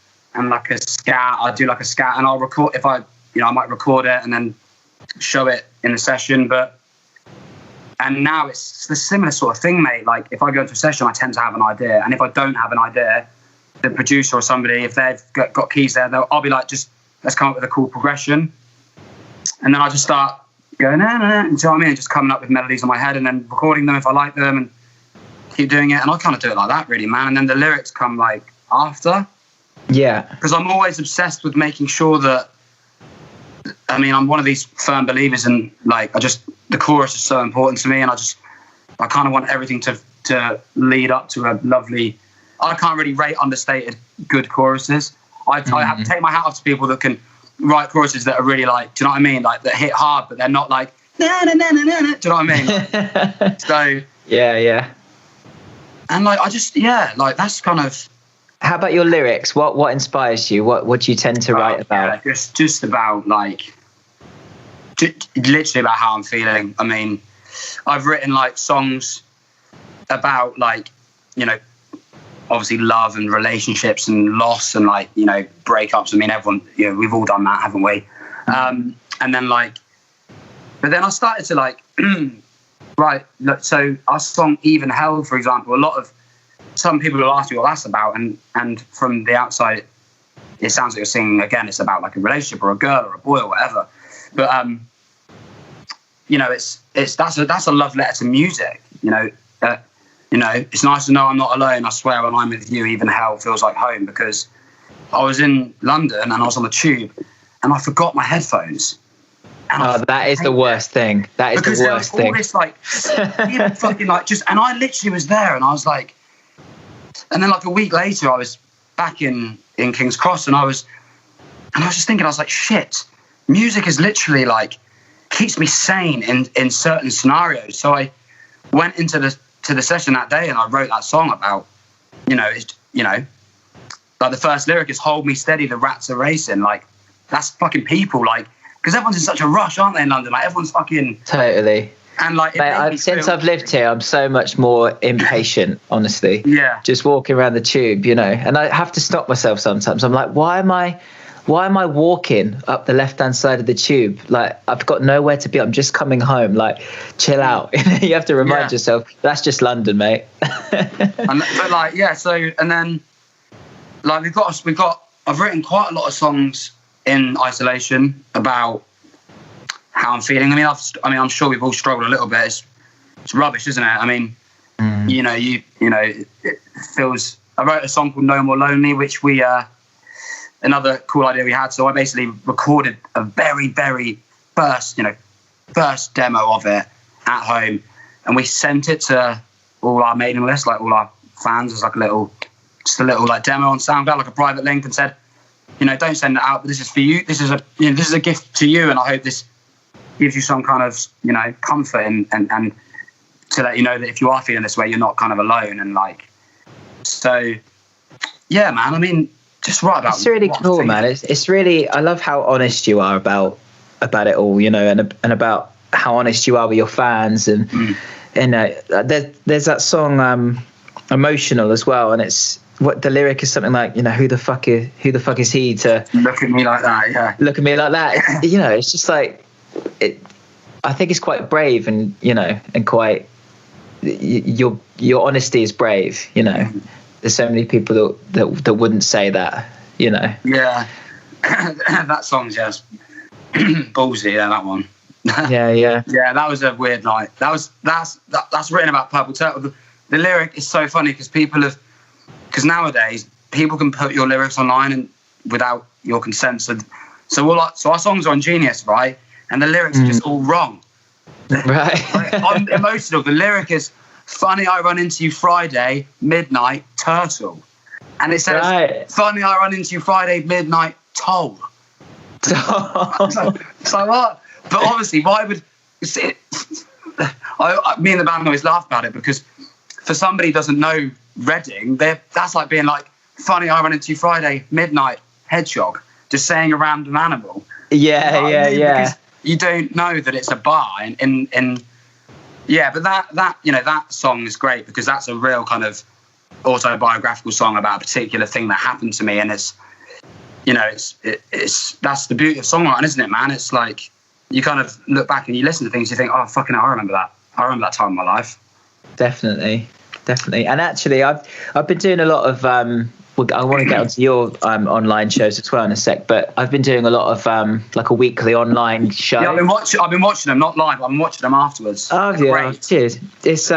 like a scat. I do like a scat, and I'll record if I might record it and then show it in the session. And now it's the similar sort of thing, mate. Like if I go to a session, I tend to have an idea, and if I don't have an idea, the producer or somebody, if they've got keys there, I'll be like, just let's come up with a cool progression, and then I just start going, nah, nah, nah, you know what I mean? Just coming up with melodies in my head and then recording them if I like them, and keep doing it. And I kind of do it like that, really, man. And then the lyrics come like after. Yeah. Because I'm always obsessed with making sure that, I mean, I'm one of these firm believers in, like, the chorus is so important to me, and I kind of want everything to lead up to a lovely, I can't really rate understated good choruses. I have to take my hat off to people that can write choruses that are really like, do you know what I mean? Like that hit hard, but they're not like, na na na na na. Do you know what I mean? So. Yeah. And like, like that's kind of. How about your lyrics? What inspires you? What do you tend to write about? Yeah, just about like, literally about how I'm feeling. I mean, I've written like songs about like, obviously love and relationships and loss and like, breakups. I mean, everyone, we've all done that, haven't we? And then like, but then I started to like, right. So our song Even Hell, for example, some people will ask you what that's about. And from the outside, it sounds like you're singing, again, it's about like a relationship or a girl or a boy or whatever. But, that's a love letter to music, it's nice to know I'm not alone. I swear when I'm with you, even hell feels like home, because I was in London and I was on the tube and I forgot my headphones. And that is the worst thing. That is the worst thing. Because there was all this like, fucking like just, and I literally was there and I was like, and then like a week later I was back in King's Cross and I was just thinking, I was like, shit, music is literally like, keeps me sane in certain scenarios. So I went into the session that day and I wrote that song about, like the first lyric is hold me steady, the rats are racing. Like that's fucking people, like, because everyone's in such a rush, aren't they, in London? Like everyone's fucking totally. And like since I've lived here, I'm so much more impatient, honestly. Yeah. Just walking around the tube, and I have to stop myself sometimes. I'm like, why am I walking up the left-hand side of the tube? Like, I've got nowhere to be. I'm just coming home. Like, chill out. You have to remind yourself, that's just London, mate. But like, yeah. So, and then, like, I've written quite a lot of songs in isolation about how I'm feeling. I mean, I'm sure we've all struggled a little bit. It's rubbish, isn't it? I mean, it feels. I wrote a song called No More Lonely, which we. Another cool idea we had. So I basically recorded a very, very first demo of it at home, and we sent it to all our mailing list, like all our fans, as like a little like demo on SoundCloud, like a private link, and said, don't send it out, but this is for you. This is a gift to you, and I hope this gives you some kind of comfort and to let you know that if you are feeling this way, you're not kind of alone. And like, so yeah, man. I mean. Just right about. It's really cool, man. It's really. I love how honest you are about it all, and about how honest you are with your fans, and there's that song Emotional as well, and it's what the lyric is something like, who the fuck is he to look at me like that? Yeah, look at me like that. It's just like it. I think it's quite brave, and and quite your honesty is brave. There's so many people that wouldn't say that, Yeah. That song's just ballsy, that one. Yeah. Yeah, that was a weird night. That's written about Purple Turtle. the lyric is so funny because nowadays people can put your lyrics online and without your consent. So our songs are on Genius, right? And the lyrics are just all wrong. Right. I'm emotional. The lyric is, funny I run into you Friday, midnight, turtle. And it says, funny I run into you Friday, midnight, toll. So what? But obviously, why would... me and the band always laugh about it, because for somebody who doesn't know Reading, that's like being like, funny I run into you Friday, midnight, hedgehog. Just saying a random animal. Yeah, Because you don't know that it's a bar. But that song is great, because that's a real kind of autobiographical song about a particular thing that happened to me, and it's that's the beauty of songwriting, isn't it, man? It's like you kind of look back and you listen to things, you think, oh fucking hell, I remember that time in my life. Definitely. And actually, I've been doing a lot of I want to get onto your online shows as well in a sec, but I've been doing a lot of like a weekly online show. Yeah, I've been watching them, not live. I'm watching them afterwards. Oh yeah, cheers. It's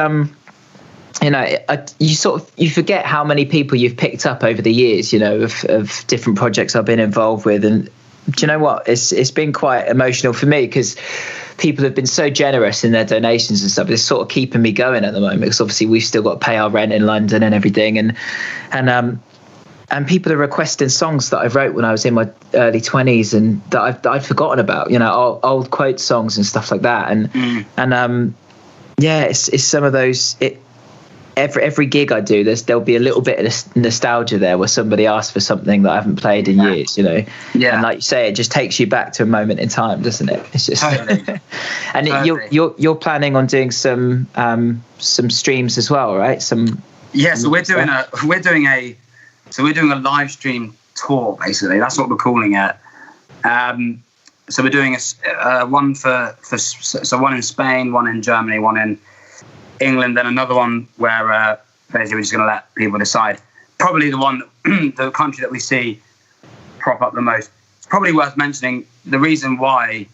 you forget how many people you've picked up over the years, of different projects I've been involved with, and do you know what? It's been quite emotional for me, because people have been so generous in their donations and stuff. It's sort of keeping me going at the moment, because obviously we've still got to pay our rent in London and everything, and people are requesting songs that I wrote when I was in my early 20s and that I'd forgotten about, old quote songs and stuff like that. It's some of those. Every gig I do, there'll be a little bit of nostalgia there, where somebody asks for something that I haven't played in years, Yeah. And like you say, it just takes you back to a moment in time, doesn't it? It's just totally. And totally. You're planning on doing some streams as well, right? So we're doing a live stream tour, basically. That's what we're calling it. So we're doing one one in Spain, one in Germany, one in England, then another one where basically we're just going to let people decide. Probably the country that we see crop up the most. It's probably worth mentioning the reason why.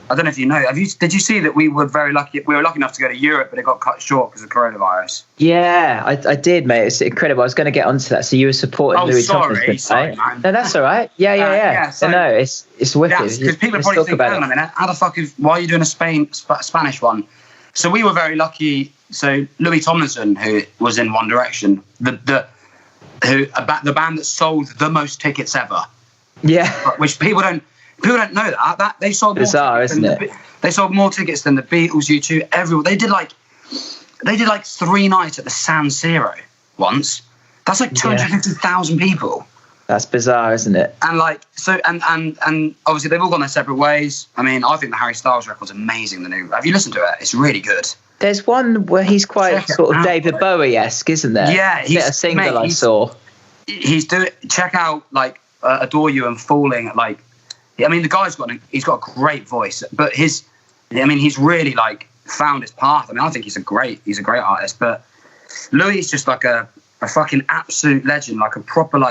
I don't know if you know. Did you see that we were lucky? We were lucky enough to go to Europe, but it got cut short because of coronavirus. Yeah, I did, mate. It's incredible. I was going to get onto that. So you were supporting Louis Tomlinson, sorry, man. No, that's all right. Yeah. So no, it's wicked. Because people are probably thinking, hang on a minute, how the fuck why are you doing a Spanish one? So we were very lucky. So Louis Tomlinson, who was in One Direction, the band that sold the most tickets ever. Yeah. Which people don't know that they sold more bizarre, tickets isn't it? They sold more tickets than the Beatles, U2, everyone. They did like 3 nights at the San Siro once. That's like 250,000 people. That's bizarre, isn't it? And and obviously they've all gone their separate ways. I mean, I think the Harry Styles record's amazing. The new. Have you listened to it? It's really good. There's one where he's quite sort of David Bowie-esque, isn't there? Yeah, he's a single I saw. Check out like Adore You and Falling. Like, I mean, the guy's got a great voice, but he's really like found his path. I mean, I think he's a great artist. But Louis is just like a fucking absolute legend, like a proper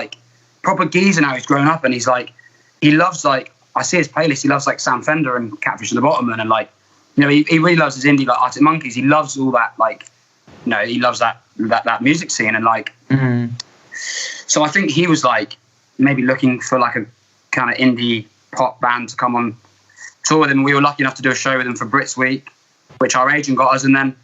geezer now. He's grown up and he's like, he loves like, I see his playlist. He loves like Sam Fender and Catfish and the Bottom and like. He really loves his indie, like Arctic Monkeys. He loves all that, like, he loves that music scene. And, like, So I think he was, like, maybe looking for, like, a kind of indie pop band to come on tour with him. We were lucky enough to do a show with him for Brits Week, which our agent got us. And then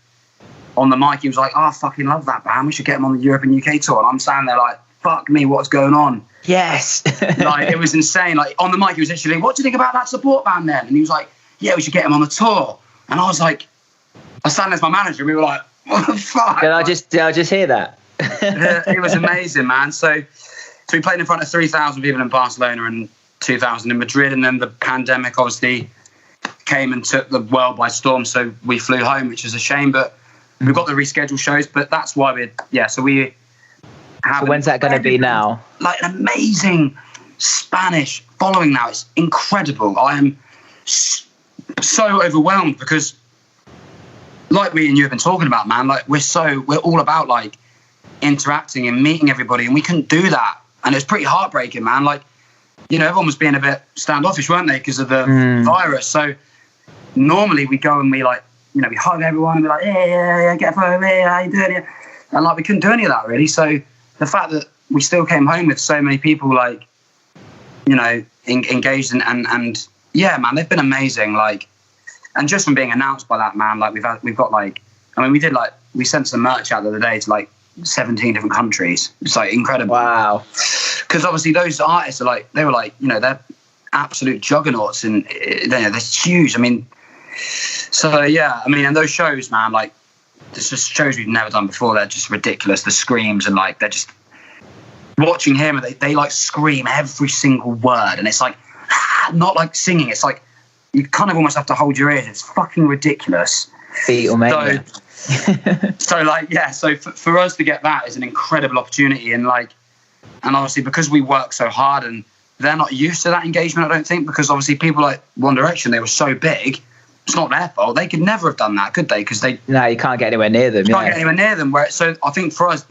on the mic, he was like, I fucking love that band. We should get him on the Europe and UK tour. And I'm standing there like, fuck me, what's going on? Yes. Like, it was insane. Like, on the mic, he was literally, what do you think about that support band then? And he was like, yeah, we should get him on the tour. And I was like, I was standing as my manager. We were like, what the fuck? Did I just hear that? It was amazing, man. So we played in front of 3,000 people in Barcelona and 2,000 in Madrid. And then the pandemic obviously came and took the world by storm. So we flew home, which is a shame. But we've got the rescheduled shows. But that's why so when's that going to be now? Like an amazing Spanish following now. It's incredible. I am so overwhelmed because, like me and you have been talking about, man, like we're all about like interacting and meeting everybody, and we couldn't do that, and it's pretty heartbreaking, man. Like, everyone was being a bit standoffish, weren't they, because of the virus? So normally we go and we like, we hug everyone and be like, yeah, get a photo, yeah, how you doing? And like we couldn't do any of that really. So the fact that we still came home with so many people like, you know, engaged and yeah, man, they've been amazing. Like, and just from being announced by that, man, like we've got like, I mean, we sent some merch out the other day to like 17 different countries. It's like incredible. Wow. Because obviously those artists are like, they were like, you know, they're absolute juggernauts and they're huge. I mean, so yeah, I mean, and those shows, man, like, there's just shows we've never done before. They're just ridiculous. The screams and like, they're just watching him and they like scream every single word. And it's like, not like singing. It's like, you kind of almost have to hold your ears. It's fucking ridiculous. Beatlemania. So like, yeah, so for us to get that is an incredible opportunity. And like, and obviously because we work so hard and they're not used to that engagement, I don't think, because obviously people like One Direction, they were so big. It's not their fault. They could never have done that, could they? Because no, you can't get anywhere near them. You can't get anywhere near them. So I think for us,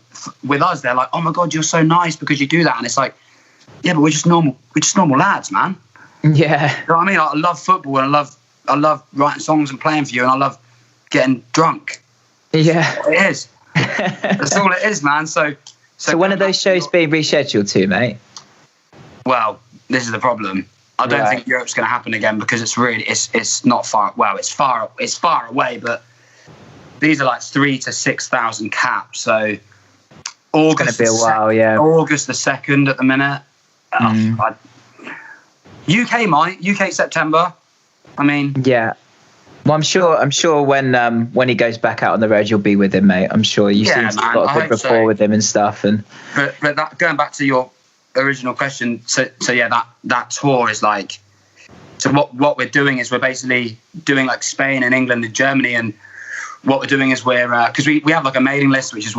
with us, they're like, oh my God, you're so nice because you do that. And it's like, yeah, but we're just normal lads, man. Yeah. You know what I mean? I love football and I love writing songs and playing for you and I love getting drunk. Yeah. That's all it is. That's all it is, man. So when are those shows being rescheduled to, mate? Well, this is the problem. I don't think Europe's going to happen again because it's not far. Well, it's far away, but these are like 3,000 to 6,000 caps. So August, it's going to be a while, yeah. August the 2nd at the minute. UK September. I mean, yeah. Well, I'm sure when he goes back out on the road, you'll be with him, mate. I'm sure you've seen a lot of good rapport with him and stuff. And but that, going back to your original question, so yeah, that tour is like, so what we're doing is we're basically doing like Spain and England and Germany, and what we're doing is we're because we have like a mailing list, which is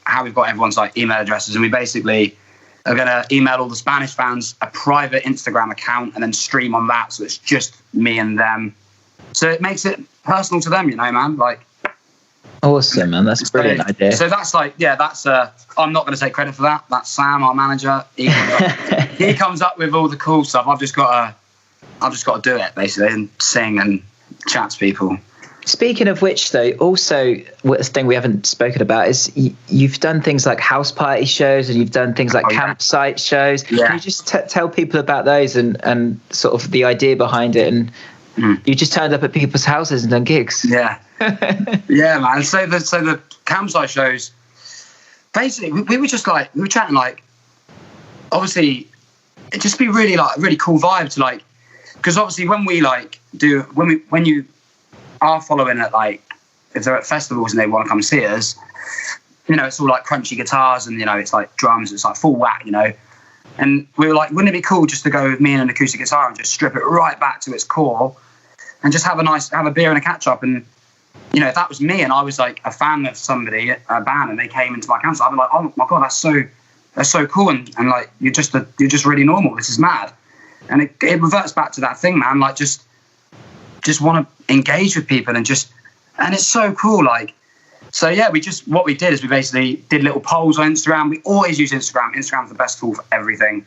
how we've got everyone's like email addresses, and we basically are going to email all the Spanish fans a private Instagram account and then stream on that, so it's just me and them, so it makes it personal to them, you know, man. Like, awesome, man. That's a brilliant idea. So that's like, yeah, that's I'm not going to take credit for that. That's Sam, our manager. He comes up with all the cool stuff. I've just got to do it basically and sing and chat to people. Speaking of which, though, also the thing we haven't spoken about is you've done things like house party shows and you've done things like campsite shows. Yeah. Can you just tell people about those and sort of the idea behind it? And you just turned up at people's houses and done gigs. Yeah. Yeah, man. So the campsite shows, basically, we were chatting like, obviously, it'd just be really like a really cool vibe to like, because obviously when you are following at like, if they're at festivals and they want to come see us, you know, it's all like crunchy guitars and, you know, it's like drums, it's like full whack, you know. And we were like, wouldn't it be cool just to go with me and an acoustic guitar and just strip it right back to its core and just have a beer and a catch up? And, you know, if that was me and I was like a fan of somebody, a band, and they came into my campsite, I'd be like, oh my God, that's so cool. And like, you're just really normal. This is mad. And it reverts back to that thing, man. Like, just want to engage with people and it's so cool. Like, so yeah, what we did is we basically did little polls on Instagram. We always use Instagram. Instagram's the best tool for everything.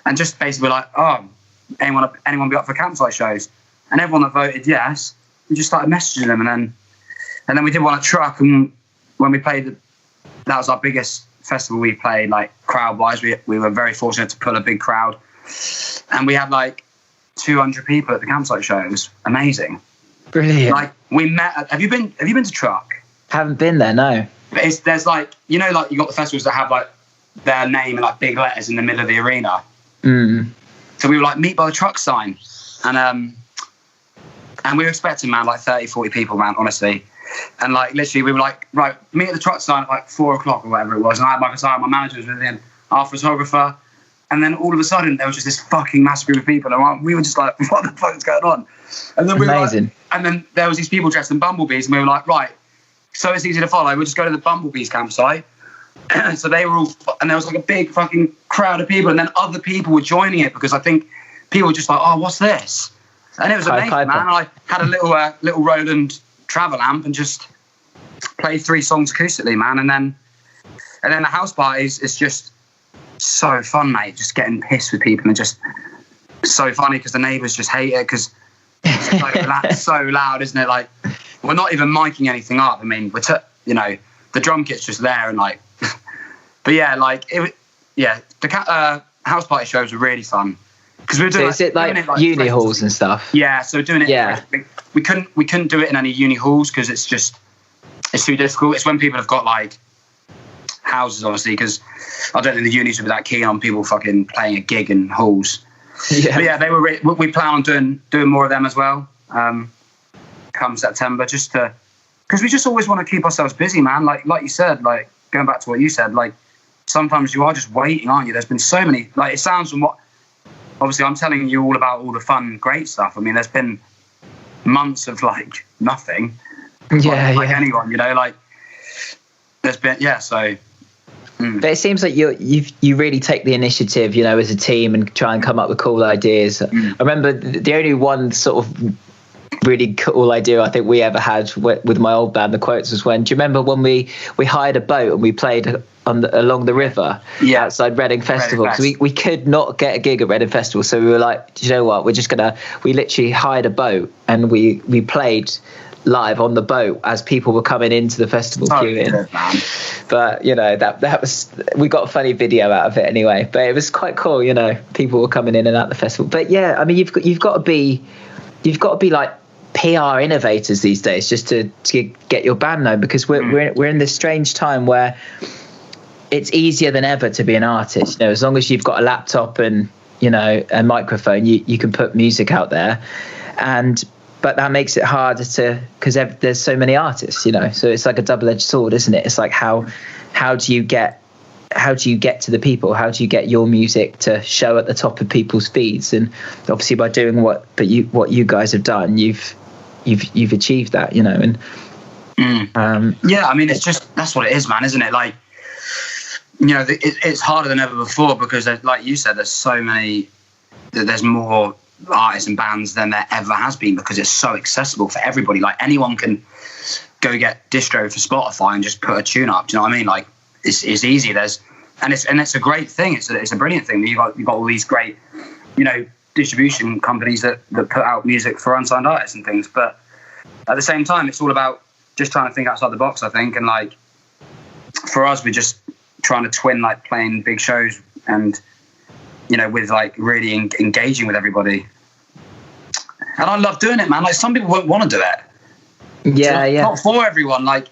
And just basically like, oh, anyone be up for campsite shows? And everyone that voted yes, we just started messaging them. And then we did one at Truck. And when we played, that was our biggest festival we played, like crowd-wise. We were very fortunate to pull a big crowd. And we had like 200 people at the campsite show. It was amazing. Brilliant. Like, we met. Have you been to Truck? Haven't been there, no. But there's like, you know, like you got the festivals that have like their name in like big letters in the middle of the arena. So we were like, meet by the Truck sign. And we were expecting, man, like 30, 40 people, man, honestly. And like, literally, we were like, right, meet at the Truck sign at like 4 o'clock or whatever it was. And I had my guitar, my manager was with him, our photographer. And then all of a sudden, there was just this fucking massive group of people. And we were just like, what the fuck is going on? And then Amazing. And then there was these people dressed in bumblebees. And we were like, right, so it's easy to follow. We'll just go to the bumblebees campsite. So they were all, and there was like a big fucking crowd of people. And then other people were joining it because I think people were just like, oh, what's this? And it was amazing, man. I had a little Roland travel amp and just played 3 songs acoustically, man. And then the house parties is just so fun, mate. Just getting pissed with people and just so funny because the neighbours just hate it because it's so loud, isn't it? Like, we're not even miking anything up. I mean, the the drum kit's just there and like. But yeah, like the house party shows were really fun because we were doing. So is it like uni halls and stuff? Yeah, so doing it. Yeah, we couldn't do it in any uni halls because it's too difficult. It's when people have got like houses, obviously, because I don't think the unis would be that keen on people fucking playing a gig in halls. Yeah, but yeah, they were. We plan on doing more of them as well. Come September, just because we just always want to keep ourselves busy, man. Like you said, like going back to what you said, like sometimes you are just waiting, aren't you? There's been so many. Like it sounds from what. Obviously, I'm telling you all about all the fun, great stuff. I mean, there's been months of like nothing. Yeah, like anyone, you know, like there's been so. But it seems like you really take the initiative, you know, as a team and try and come up with cool ideas. I remember the only one sort of really cool idea I think we ever had with my old band, The Quotes, was when, do you remember when we hired a boat and we played along the river outside Reading Festival? Because we could not get a gig at Reading Festival, so we were like, do you know what, we literally hired a boat and we played live on the boat as people were coming into the festival queuing. But you know, that was, we got a funny video out of it anyway, but it was quite cool, you know, people were coming in and out the festival. But yeah, I mean, you've got to be like PR innovators these days just to get your band known, because we're in this strange time where it's easier than ever to be an artist. You know, as long as you've got a laptop and, you know, a microphone, you can put music out there. But that makes it harder because there's so many artists, you know. So it's like a double-edged sword, isn't it? It's like how do you get to the people? How do you get your music to show at the top of people's feeds? And obviously by doing what you guys have done, you've achieved that, you know. And I mean, it's just, that's what it is, man, isn't it? Like, you know, it's harder than ever before because, like you said, there's more artists and bands than there ever has been because it's so accessible for everybody. Like anyone can go get distro for Spotify and just put a tune up. Do you know what I mean? Like it's easy. It's a great thing. It's a brilliant thing. You've got all these great, you know, distribution companies that put out music for unsigned artists and things. But at the same time, it's all about just trying to think outside the box, I think. And like for us, we're just trying to twin like playing big shows and, you know, with like really engaging with everybody. And I love doing it, man. Like some people won't want to do it. Yeah, yeah. Not for everyone. Like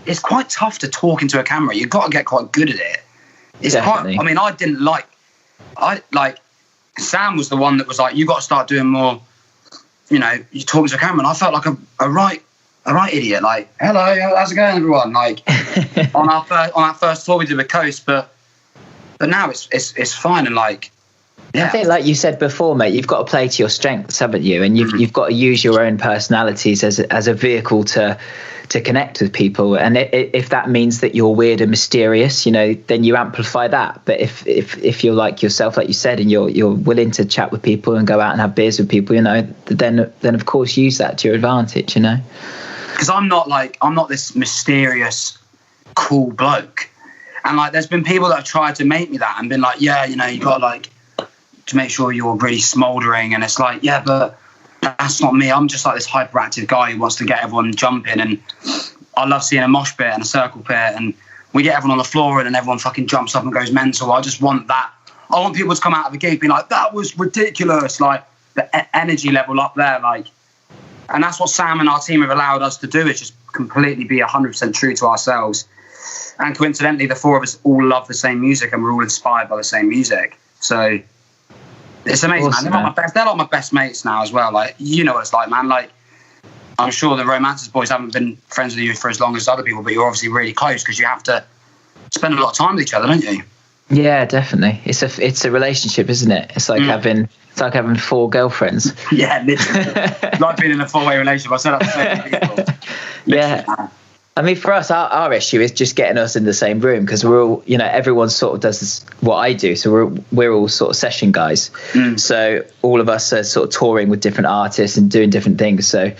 it's quite tough to talk into a camera. You've got to get quite good at it. It's Definitely. quite. I mean, Sam was the one that was like, you got to start doing more. You know, you talking to a camera, and I felt like a right idiot. Like, hello, how's it going, everyone? Like on our first tour we did with Coast, but now it's fine. And like, yeah. I think, like you said before, mate, you've got to play to your strengths, haven't you? And you've got to use your own personalities as a vehicle to connect with people. And if that means that you're weird and mysterious, you know, then you amplify that. But if you're like yourself, like you said, and you're willing to chat with people and go out and have beers with people, you know, then of course use that to your advantage, you know. Because I'm not this mysterious, cool bloke. And like, there's been people that have tried to make me that and been like, yeah, you know, you got to like to make sure you're really smouldering. And it's like, yeah, but that's not me. I'm just like this hyperactive guy who wants to get everyone jumping. And I love seeing a mosh pit and a circle pit. And we get everyone on the floor and then everyone fucking jumps up and goes mental. I just want that. I want people to come out of the gig being like, that was ridiculous. Like the energy level up there. Like, and that's what Sam and our team have allowed us to do, is just completely be 100% true to ourselves. And coincidentally, the four of us all love the same music and we're all inspired by the same music. So it's amazing, awesome, man. They're like my best mates now as well. Like, you know what it's like, man. Like, I'm sure the Romances boys haven't been friends with you for as long as other people, but you're obviously really close because you have to spend a lot of time with each other, don't you? Yeah, definitely. It's a relationship, isn't it? It's like having four girlfriends. Yeah, literally. Like being in a four-way relationship. I said that to so many people. Yeah. Man. I mean, for us, our issue is just getting us in the same room because we're all, you know, everyone sort of does this, what I do. So we're all sort of session guys. So all of us are sort of touring with different artists and doing different things. So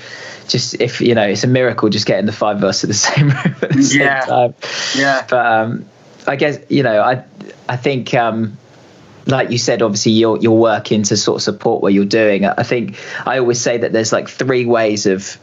just, if, you know, it's a miracle just getting the five of us at the same room at the same time. Yeah. But I guess, you know, I think, like you said, obviously you're working to sort of support what you're doing. I think I always say that there's like three ways of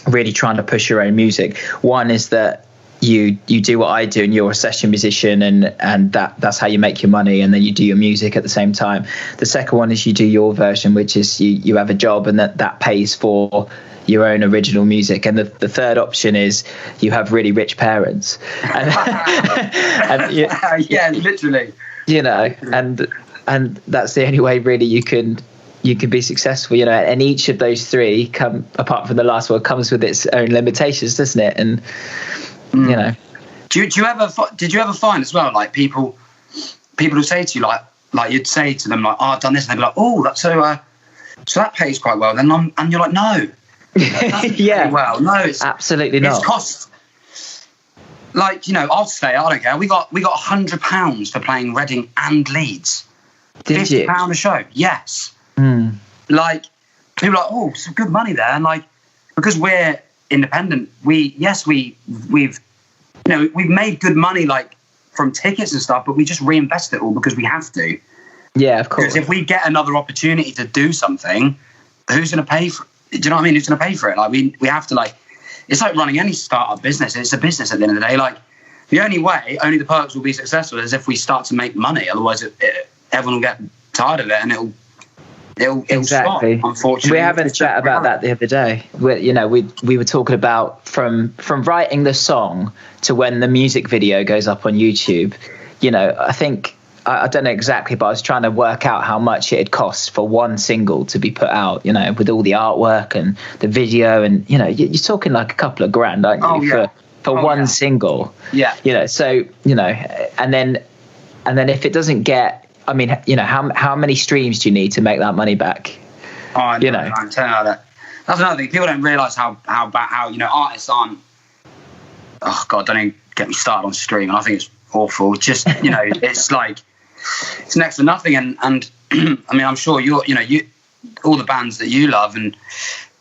really trying to push your own music. One is that you do what I do, and you're a session musician, and that's how you make your money, and then you do your music at the same time. The second one is you do your version, which is you have a job, and that pays for your own original music. And the third option is you have really rich parents. And yeah, literally. You know, and that's the only way really you can be successful, you know. And each of those three, come apart from the last one, comes with its own limitations, doesn't it? And you know, did you ever find as well, like people who say to you, like you'd say to them, like, oh, I've done this, and they'd be like, oh, that's so that pays quite well then, and you're like, no. Yeah, well, no, it's absolutely not. It's cost, like, you know, I'll say, I don't care, we got £100 for playing Reading and Leeds. Did you? £50 a show, yes. Like, people are like, oh, some good money there. And like, because we're independent, we've made good money, like, from tickets and stuff, but we just reinvest it all because we have to. Yeah, of course. Because if we get another opportunity to do something, who's going to pay for it? Do you know what I mean? Who's going to pay for it? Like, we have to, like, it's like running any startup business. It's a business at the end of the day. Like, the only the perks will be successful is if we start to make money. Otherwise, everyone will get tired of it, and it'll exactly stop, unfortunately. We were having a chat about that the other day. We were talking about from writing the song to when the music video goes up on YouTube. You know, I think, I don't know exactly, but I was trying to work out how much it'd cost for one single to be put out, you know, with all the artwork and the video, and, you know, you're talking like a couple of grand, aren't you, for one single? Yeah. You know, so, you know, and then if it doesn't get, I mean, you know, how many streams do you need to make that money back? Oh, I know, you know, I'm telling you that. That's another thing. People don't realise how you know, artists aren't. Oh God, don't even get me started on streaming. I think it's awful. Just, you know, it's like, it's next to nothing. And I mean, I'm sure you all the bands that you love and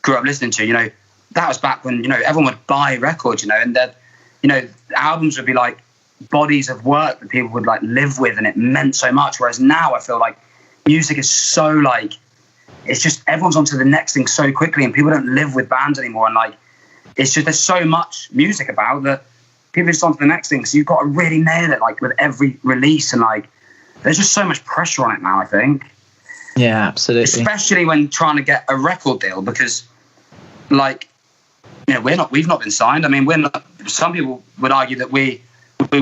grew up listening to, you know, that was back when, you know, everyone would buy records, you know, and that, you know, albums would be like bodies of work that people would like live with, and it meant so much. Whereas now I feel like music is so like, it's just everyone's onto the next thing so quickly, and people don't live with bands anymore. And like, it's just, there's so much music about that people are just onto the next thing. So you've got to really nail it, like with every release, and like, there's just so much pressure on it now, I think. Yeah, absolutely. Especially when trying to get a record deal, because like, you know, we've not been signed. I mean, some people would argue that we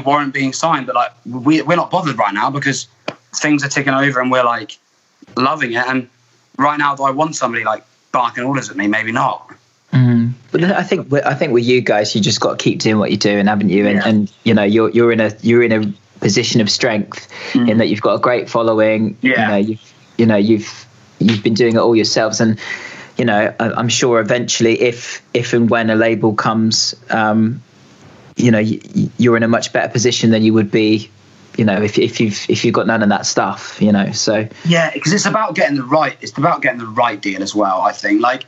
weren't being signed, but like, we're not bothered right now because things are ticking over and we're like loving it. And right now, do I want somebody like barking orders at me? Maybe not. But I think with you guys, you just got to keep doing what you're doing, haven't you? And you know, you're in a position of strength in that you've got a great following. Yeah. You've been doing it all yourselves, and you know, I'm sure eventually, if and when a label comes, you know, you're in a much better position than you would be, you know, if you've got none of that stuff, you know. So yeah, because it's about getting the right deal as well, I think. Like,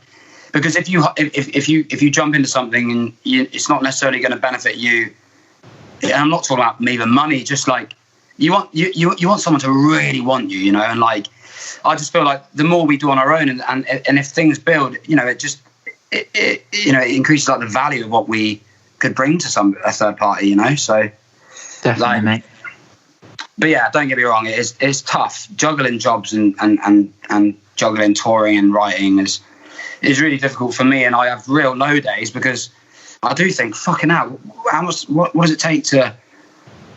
because if you jump into something and it's not necessarily going to benefit you, and I'm not talking about even money, just like you want someone to really want you, you know. And like, I just feel like the more we do on our own, and if things build, you know, it increases like the value of what we could bring to a third party, you know. So definitely, like, mate. But yeah, don't get me wrong, it's tough juggling jobs and juggling touring and writing is really difficult for me, and I have real low days because I do think, fucking hell, what does it take to?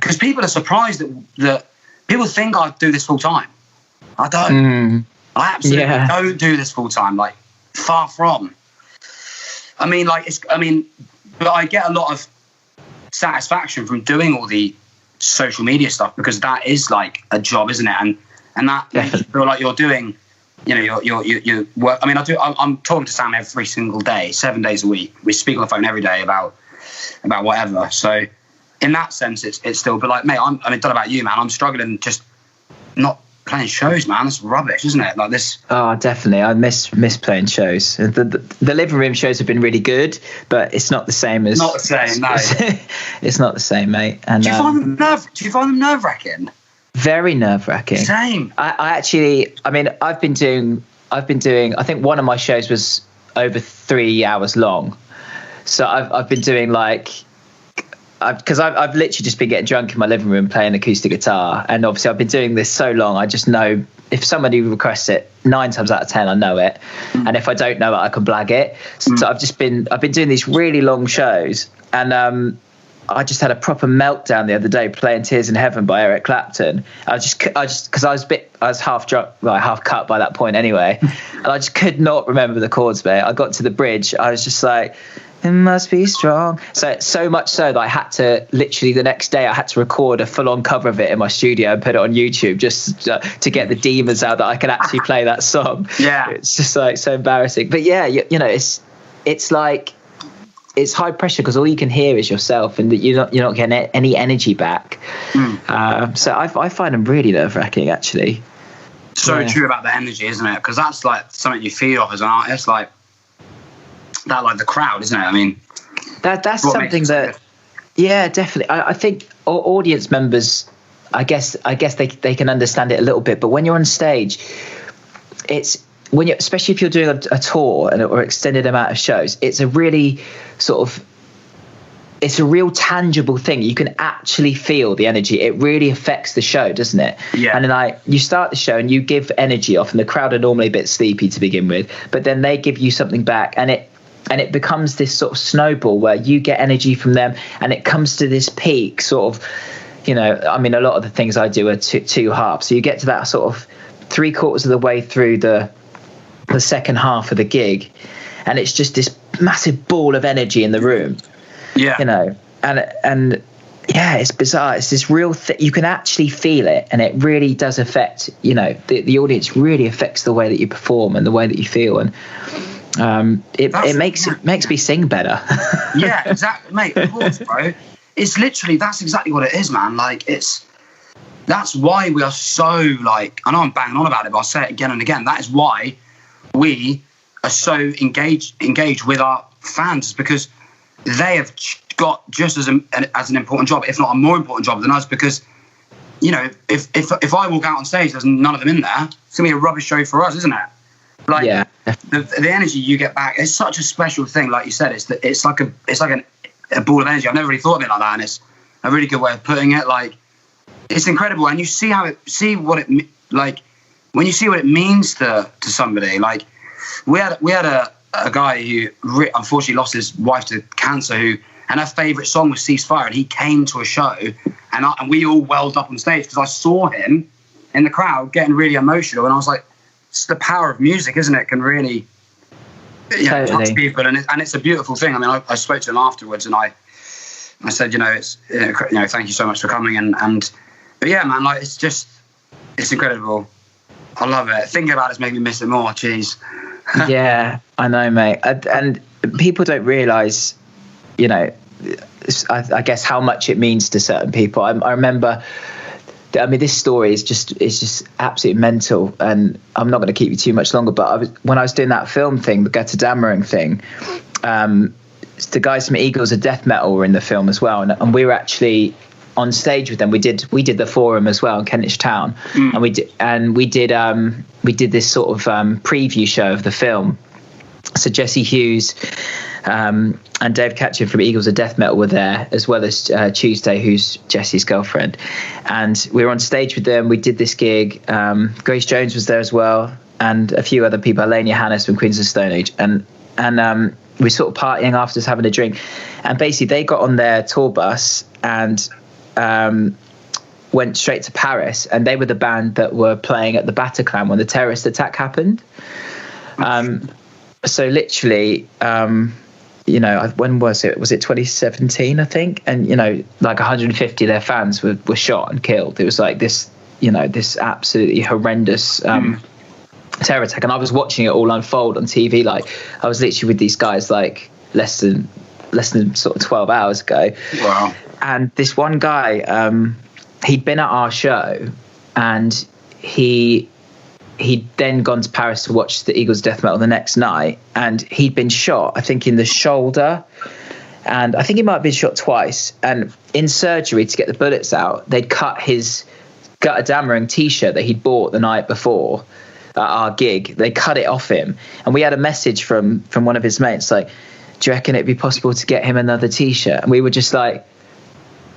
Because people are surprised that people think I do this full time. I don't. I absolutely don't do this full time. Like, far from. I mean, but I get a lot of satisfaction from doing all the social media stuff, because that is like a job, isn't it? And that makes you feel like you're doing, you know, your work. I mean, I'm talking to Sam every single day, 7 days a week. We speak on the phone every day about whatever. So in that sense, it's still. But like, mate, I mean, don't know about you, man. I'm struggling just not playing shows, man. It's rubbish, isn't it? Like this. Oh, definitely. I miss playing shows. The living room shows have been really good, but it's not the same as. Not the same, no. It's not the same, mate. And do you find them nerve-wracking? Very nerve-wracking. Same. I've been doing. I think one of my shows was over 3 hours long, So I've been doing like, because I've literally just been getting drunk in my living room playing acoustic guitar, and obviously I've been doing this so long, I just know if somebody requests it, 9 times out of 10 I know it, and if I don't know it, I can blag it. So I've been doing these really long shows, and I just had a proper meltdown the other day playing Tears in Heaven by Eric Clapton. I just because I was half drunk, well, half cut by that point anyway, and I just could not remember the chords, mate. I got to the bridge, I was just like, it must be strong. So much so that I had to literally the next day I had to record a full-on cover of it in my studio and put it on YouTube just to get the demons out that I could actually play that song. Yeah, it's just like so embarrassing. But yeah, you know, it's like, it's high pressure because all you can hear is yourself, and that you're not getting any energy back. So I find them really nerve-wracking, actually. So true about the energy, isn't it? Because that's like something you feed off as an artist, like that, like the crowd, isn't it? I mean, that's something that, yeah, definitely. I think audience members, I guess they can understand it a little bit, but when you're on stage, it's when you, especially if you're doing a tour or extended amount of shows, it's a really sort of, it's a real tangible thing. You can actually feel the energy. It really affects the show, doesn't it? Yeah. And then you start the show and you give energy off, and the crowd are normally a bit sleepy to begin with, but then they give you something back, and it becomes this sort of snowball where you get energy from them, and it comes to this peak sort of, you know, I mean, a lot of the things I do are two halves. So you get to that sort of 3/4 of the way through the second half of the gig, and it's just this massive ball of energy in the room. Yeah, you know, and yeah, it's bizarre. It's this real you can actually feel it, and it really does affect, you know, the audience really affects the way that you perform and the way that you feel, and it makes me sing better. Yeah, exactly, mate. Of course, bro. It's literally, that's exactly what it is, man. Like, that's why we are so, like, I know I'm banging on about it, but I'll say it again and again. That is why we are so engaged with our fans, because they have got just as an important job, if not a more important job than us. Because, you know, if I walk out on stage, there's none of them in there, it's gonna be a rubbish show for us, isn't it? Like, yeah. The energy you get back, it's such a special thing. Like you said, it's like a ball of energy. I've never really thought of it like that, and it's a really good way of putting it. Like, it's incredible, and you see what it means to somebody. Like, we had a guy who unfortunately lost his wife to cancer, and her favourite song was Ceasefire, and he came to a show, and we all welled up on stage because I saw him in the crowd getting really emotional, and I was like, it's the power of music, isn't it? Can really touch people, and it's a beautiful thing. I mean, I spoke to him afterwards, and I said, it's thank you so much for coming, but yeah, man, like, it's incredible. I love it. Thinking about it's making me miss it more. Jeez. Yeah, I know, mate. And people don't realise, I guess how much it means to certain people. I remember. I mean, this story is just absolutely mental, and I'm not going to keep you too much longer. But when I was doing that film thing, the Gutter Dammering thing, the guys from Eagles of Death Metal were in the film as well, and we were actually on stage with them. We did the Forum as well in Kentish Town, and we did this sort of preview show of the film. So Jesse Hughes and Dave Catchin from Eagles of Death Metal were there, as well as Tuesday, who's Jesse's girlfriend, and we were on stage with them. We did this gig. Grace Jones was there as well, and a few other people, Alania Hannes from Queens of Stone Age, and we were sort of partying afterwards, having a drink, and basically they got on their tour bus and went straight to Paris, and they were the band that were playing at the Bataclan when the terrorist attack happened. So literally, when was it? Was it 2017, I think? And, like 150 of their fans were shot and killed. It was like this, this absolutely horrendous terror attack. And I was watching it all unfold on TV. Like, I was literally with these guys like less than sort of 12 hours ago. Wow. And this one guy, he'd been at our show, and he'd then gone to Paris to watch the Eagles Death Metal the next night, and he'd been shot, I think, in the shoulder, and I think he might have been shot twice. And in surgery to get the bullets out, they'd cut his Gutter Dammering t-shirt that he'd bought the night before at our gig. They cut it off him, and we had a message from one of his mates like, do you reckon it'd be possible to get him another t-shirt? And we were just like,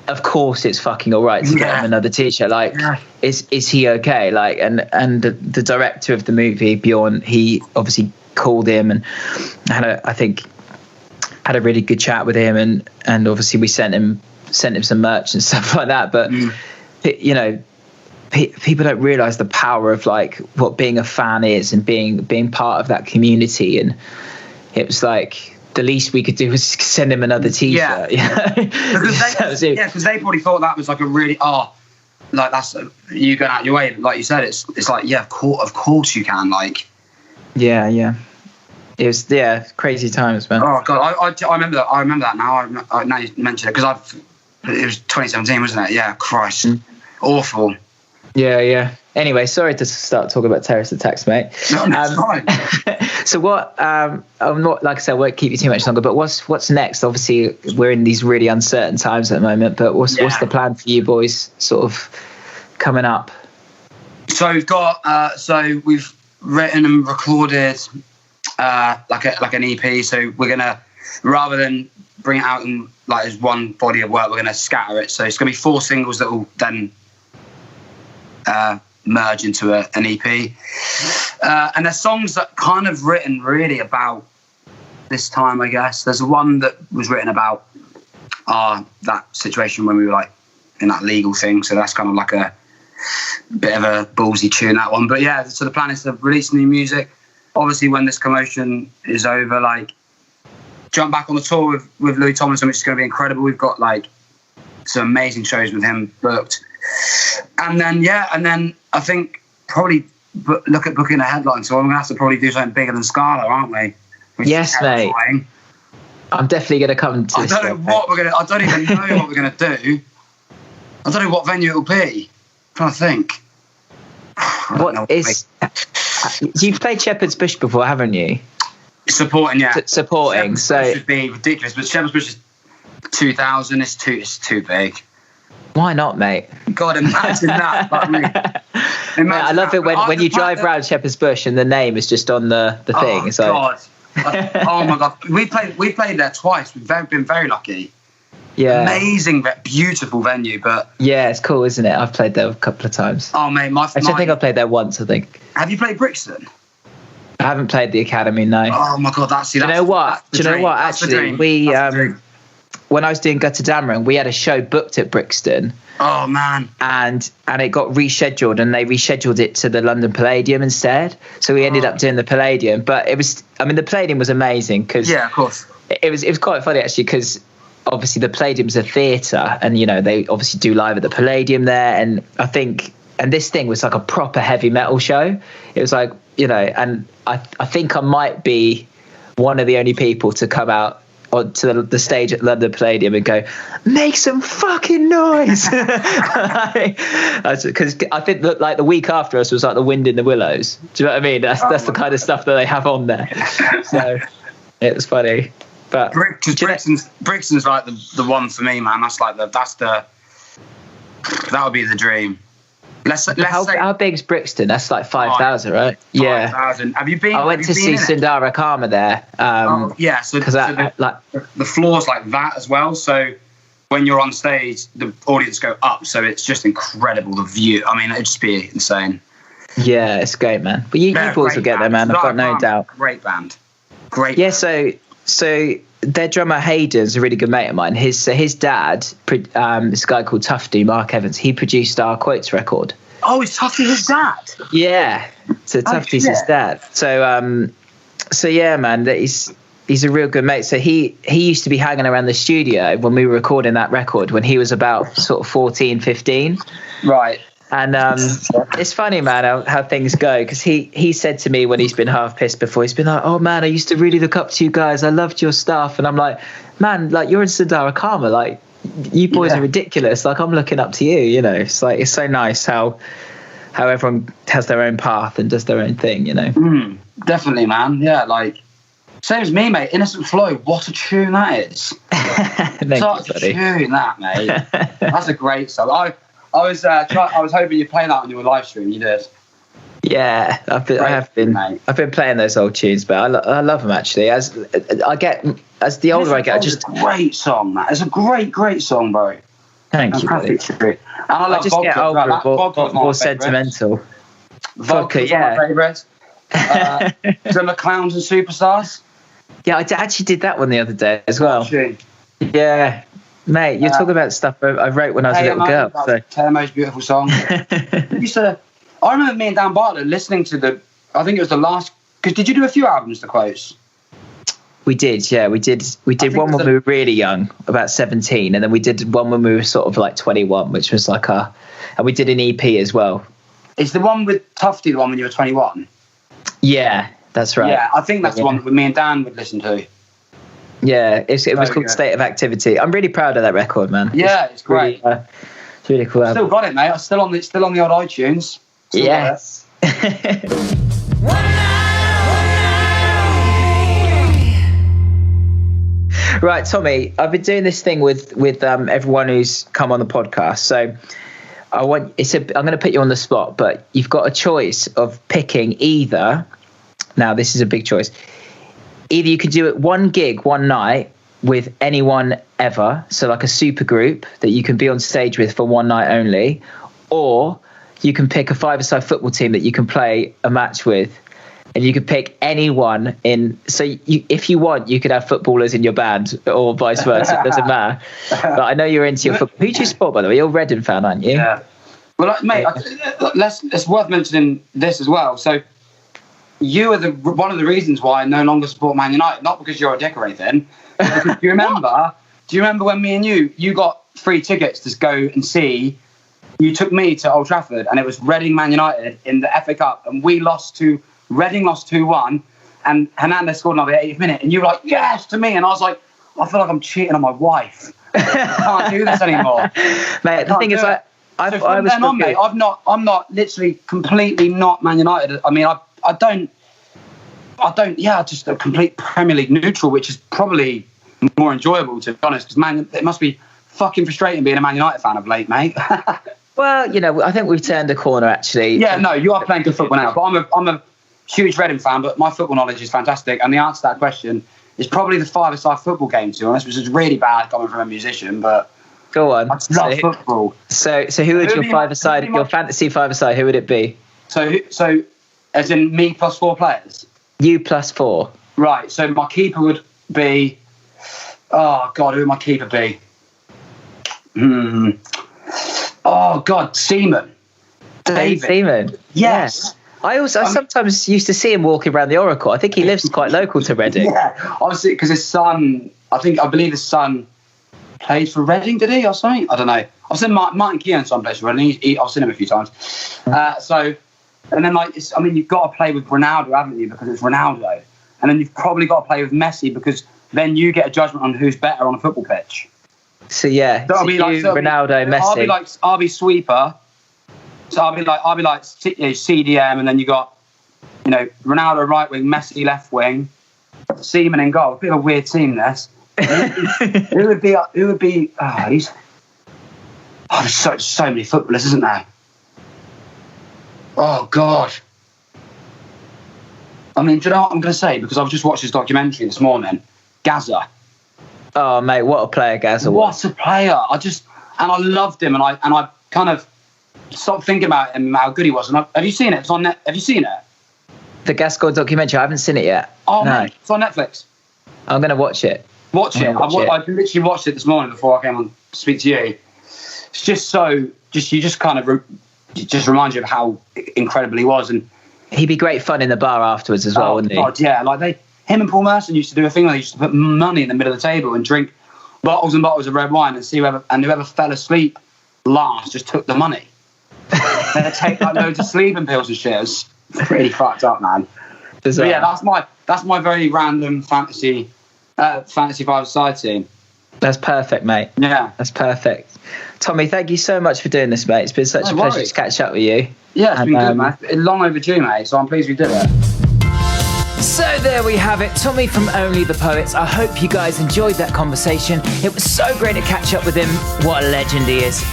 of course it's fucking all right to get him another t-shirt. Like, is he okay? Like, and the director of the movie, Bjorn, he obviously called him and had a really good chat with him, and obviously we sent him some merch and stuff like that. But you know, people don't realize the power of like what being a fan is, and being part of that community. And it was like, the least we could do was send him another t-shirt. Because they probably thought that was like a really like that's you going out your way. Like you said, it's like, yeah, of course you can. Like, yeah. It was crazy times, man. Oh god, I remember that. I remember that now. Now you mention it, because it was 2017, wasn't it? Yeah, Christ, awful. Yeah. Anyway, sorry to start talking about terrorist attacks, mate. No, that's fine. So what? I'm not, like I said, I won't keep you too much longer. But what's next? Obviously, we're in these really uncertain times at the moment. But what's the plan for you boys, sort of coming up? So we've got we've written and recorded like an EP. So we're gonna, rather than bring it out in like as one body of work, we're gonna scatter it. So it's gonna be 4 singles that will then merge into an EP, and there's songs that kind of written really about this time, I guess. There's one that was written about that situation when we were like in that legal thing, so that's kind of like a bit of a ballsy tune, that one. But yeah, so the plan is to release new music, obviously when this commotion is over, like jump back on the tour with Louis Tomlinson, which is going to be incredible. We've got like some amazing shows with him booked. And then I think probably look at booking a headline. So I'm going to have to probably do something bigger than Scala, aren't we? Yes, mate. I'm definitely going to come to this. I don't even know what we're going to do. I don't know what venue it'll be. I'm trying to think. You've played Shepherd's Bush before, haven't you? Supporting. Shepherd's Bush would be ridiculous, but Shepherd's Bush is 2,000. It's too big. Why not, mate? God, imagine that. Mate, I love it when you drive around Shepherd's Bush and the name is just on the thing. It's God. Oh my God. We played there twice. We've been very lucky. Yeah. Amazing, beautiful venue. But yeah, it's cool, isn't it? I've played there a couple of times. Oh, mate. I think I played there once, I think. Have you played Brixton? I haven't played the Academy, no. Oh my God, Do you know what? Actually, we when I was doing Gutter Dammering, we had a show booked at Brixton. Oh man! And it got rescheduled, and they rescheduled it to the London Palladium instead. So we ended up doing the Palladium. But the Palladium was amazing because of course, it was quite funny actually, because obviously the Palladium's a theatre, and they obviously do live at the Palladium there. And I think this thing was like a proper heavy metal show. It was like and I think I might be one of the only people to come out onto the stage at London Palladium and go, make some fucking noise, because I think that like the week after us was like the Wind in the Willows. Do you know what I mean? That's the kind of stuff that they have on there. So it was funny. But Brixton's like the one for me, man. That would be the dream. How big's Brixton? That's like 5,000, right? 5,000. Have you been? I went to see Sundara Karma there. So the floor's like that as well. So when you're on stage, the audience go up. So it's just incredible, the view. I mean, it'd just be insane. Yeah, it's great, man. But you boys will get there, man. I've got no doubt. Great band. Yeah, so their drummer Hayden's a really good mate of mine. His dad, this guy called Tufty, Mark Evans, he produced our Quotes record. Oh, is Tufty his dad? Yeah, so Tufty's his dad. So yeah, man, he's a real good mate. So he used to be hanging around the studio when we were recording that record when he was about sort of 14, 15. Right. And it's funny, man, how things go, because he said to me when he's been half pissed before, he's been like, oh man, I used to really look up to you guys, I loved your stuff. And I'm like, man, like you're in Sundara Karma, like you boys are ridiculous, like I'm looking up to you. It's like, it's so nice how everyone has their own path and does their own thing. Definitely, man. Yeah, like same as me, mate. Innocent Flow, what a tune that is. Such a tune that, mate. That's a great song. I was hoping you'd play that on your live stream. You did. Yeah, I've been playing those old tunes, but I love them actually. As I get as the older I get, It's a great song, man. It's a great song, bro. Thank you, buddy. And I love just vodka. get older, Vodka's more sentimental. Vodka's one of my favourites. Drummer Clowns and Superstars. Yeah, I actually did that one the other day as well. Watching. Yeah, mate, you're talking about stuff I wrote when I was a little girl. So. Temo's beautiful song. I remember me and Dan Bartlett listening to I think it was the last. Because did you do a few albums, The Quotes? We did, yeah. We did one when we were really young, about 17, and then we did one when we were sort of like 21, which was like and we did an EP as well. Is the one with Tufty the one when you were 21? Yeah, that's right. Yeah, I think that's the one that me and Dan would listen to. Yeah, it was called State of Activity. I'm really proud of that record, man. Yeah, it's great. It's really cool. Still got it, mate. It's still on the old iTunes. Yes. Right, Tommy, I've been doing this thing with everyone who's come on the podcast. So I'm going to put you on the spot, but you've got a choice of picking either. Now, this is a big choice. Either you could do it one gig, one night with anyone ever. So like a super group that you can be on stage with for one night only, or you can pick a five-a-side football team that you can play a match with. And you could pick anyone in. So if you want, you could have footballers in your band, or vice versa. It doesn't matter. But I know you're into your football. Who do you support, by the way? You're a Reading fan, aren't you? Yeah. Well, mate, it's worth mentioning this as well. So you are one of the reasons why I no longer support Man United. Not because you're a dick or anything. Because do you remember when me and you got free tickets to go and see? You took me to Old Trafford, and it was Reading Man United in the FA Cup, and Reading lost 2-1, and Hernandez scored another 80th minute, and you were like, yes, to me. And I was like, I feel like I'm cheating on my wife. I can't do this anymore. Mate, the thing is, I'm not literally completely not Man United. I mean, I don't, just a complete Premier League neutral, which is probably more enjoyable, to be honest, because it must be fucking frustrating being a Man United fan of late, mate. Well, I think we've turned a corner, actually. Yeah, no, you are playing good football now, but I'm a huge Reading fan, but my football knowledge is fantastic, and the answer to that question is probably the five-a-side football game, to be honest, which is really bad coming from a musician, but go on. I love football. So who would your five-a-side, your fantasy five-a-side, who would it be? So as in me plus 4 players? You plus 4. Right, so my keeper would be, oh God, who would my keeper be? Oh God, Seaman. David Seaman. Yes. I sometimes used to see him walking around the Oracle. I think he lives quite local to Reading. Yeah, obviously, because his son, I believe his son played for Reading, did he, or something? I don't know. I've seen Martin Keown's son plays for Reading. I've seen him a few times. And then you've got to play with Ronaldo, haven't you? Because it's Ronaldo. And then you've probably got to play with Messi, because then you get a judgment on who's better on a football pitch. So yeah, Ronaldo, Messi. I'll be sweeper. So I'll be like CDM, and then you got Ronaldo right wing, Messi left wing, Seaman in goal. A bit of a weird team, this. Who would be? There's so many footballers, isn't there? Oh God. I mean, do you know what I'm going to say? Because I've just watched this documentary this morning. Gaza. Oh mate, what a player Gaza was! What a player! I loved him, and I kind of stopped thinking about him, how good he was. And have you seen it? It's on Have you seen it? The Gascoigne documentary. I haven't seen it yet. Oh no. Man, it's on Netflix. I'm going to watch it. I literally watched it this morning before I came on to speak to you. It's just just reminds you of how incredible he was, and he'd be great fun in the bar afterwards as well, wouldn't he? God, yeah, him and Paul Merson used to do a thing where they used to put money in the middle of the table and drink bottles and bottles of red wine and whoever fell asleep last just took the money. They'd take loads of sleeping pills and shit. It was pretty fucked up, man. But yeah, that's my very random fantasy five-a-side team. That's perfect, mate. Yeah, that's perfect. Tommy, thank you so much for doing this, mate. It's been such a pleasure to catch up with you. Yeah, it's been good, man. Long overdue, mate. So I'm pleased we did it. So there we have it, Tommy from Only the Poets. I hope you guys enjoyed that conversation. It was so great to catch up with him. What a legend he is.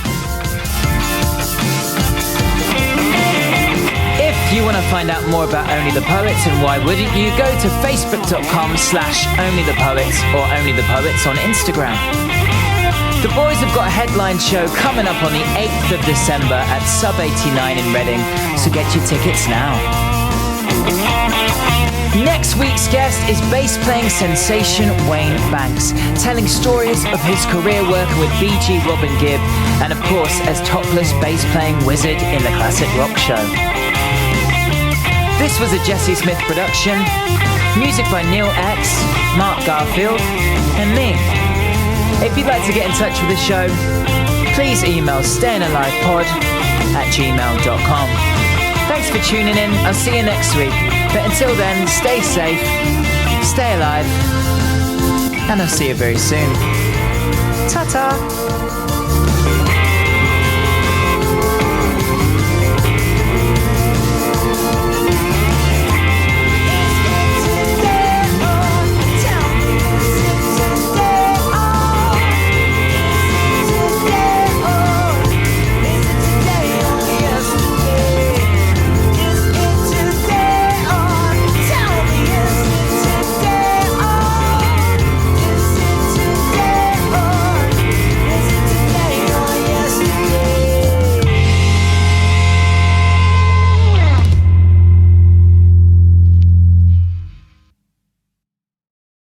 If you want to find out more about Only the Poets, and why wouldn't you, go to facebook.com/onlythepoets or Only the Poets on Instagram. The boys have got a headline show coming up on the 8th of December at Sub 89 in Reading, so get your tickets now. Next week's guest is bass-playing sensation Wayne Banks, telling stories of his career working with BG Robin Gibb, and of course as topless bass-playing wizard in the classic rock show. This was a Jesse Smith production. Music by Neil X, Mark Garfield, and me. If you'd like to get in touch with the show, please email stayinalivepod@gmail.com. Thanks for tuning in. I'll see you next week. But until then, stay safe, stay alive, and I'll see you very soon. Ta-ta!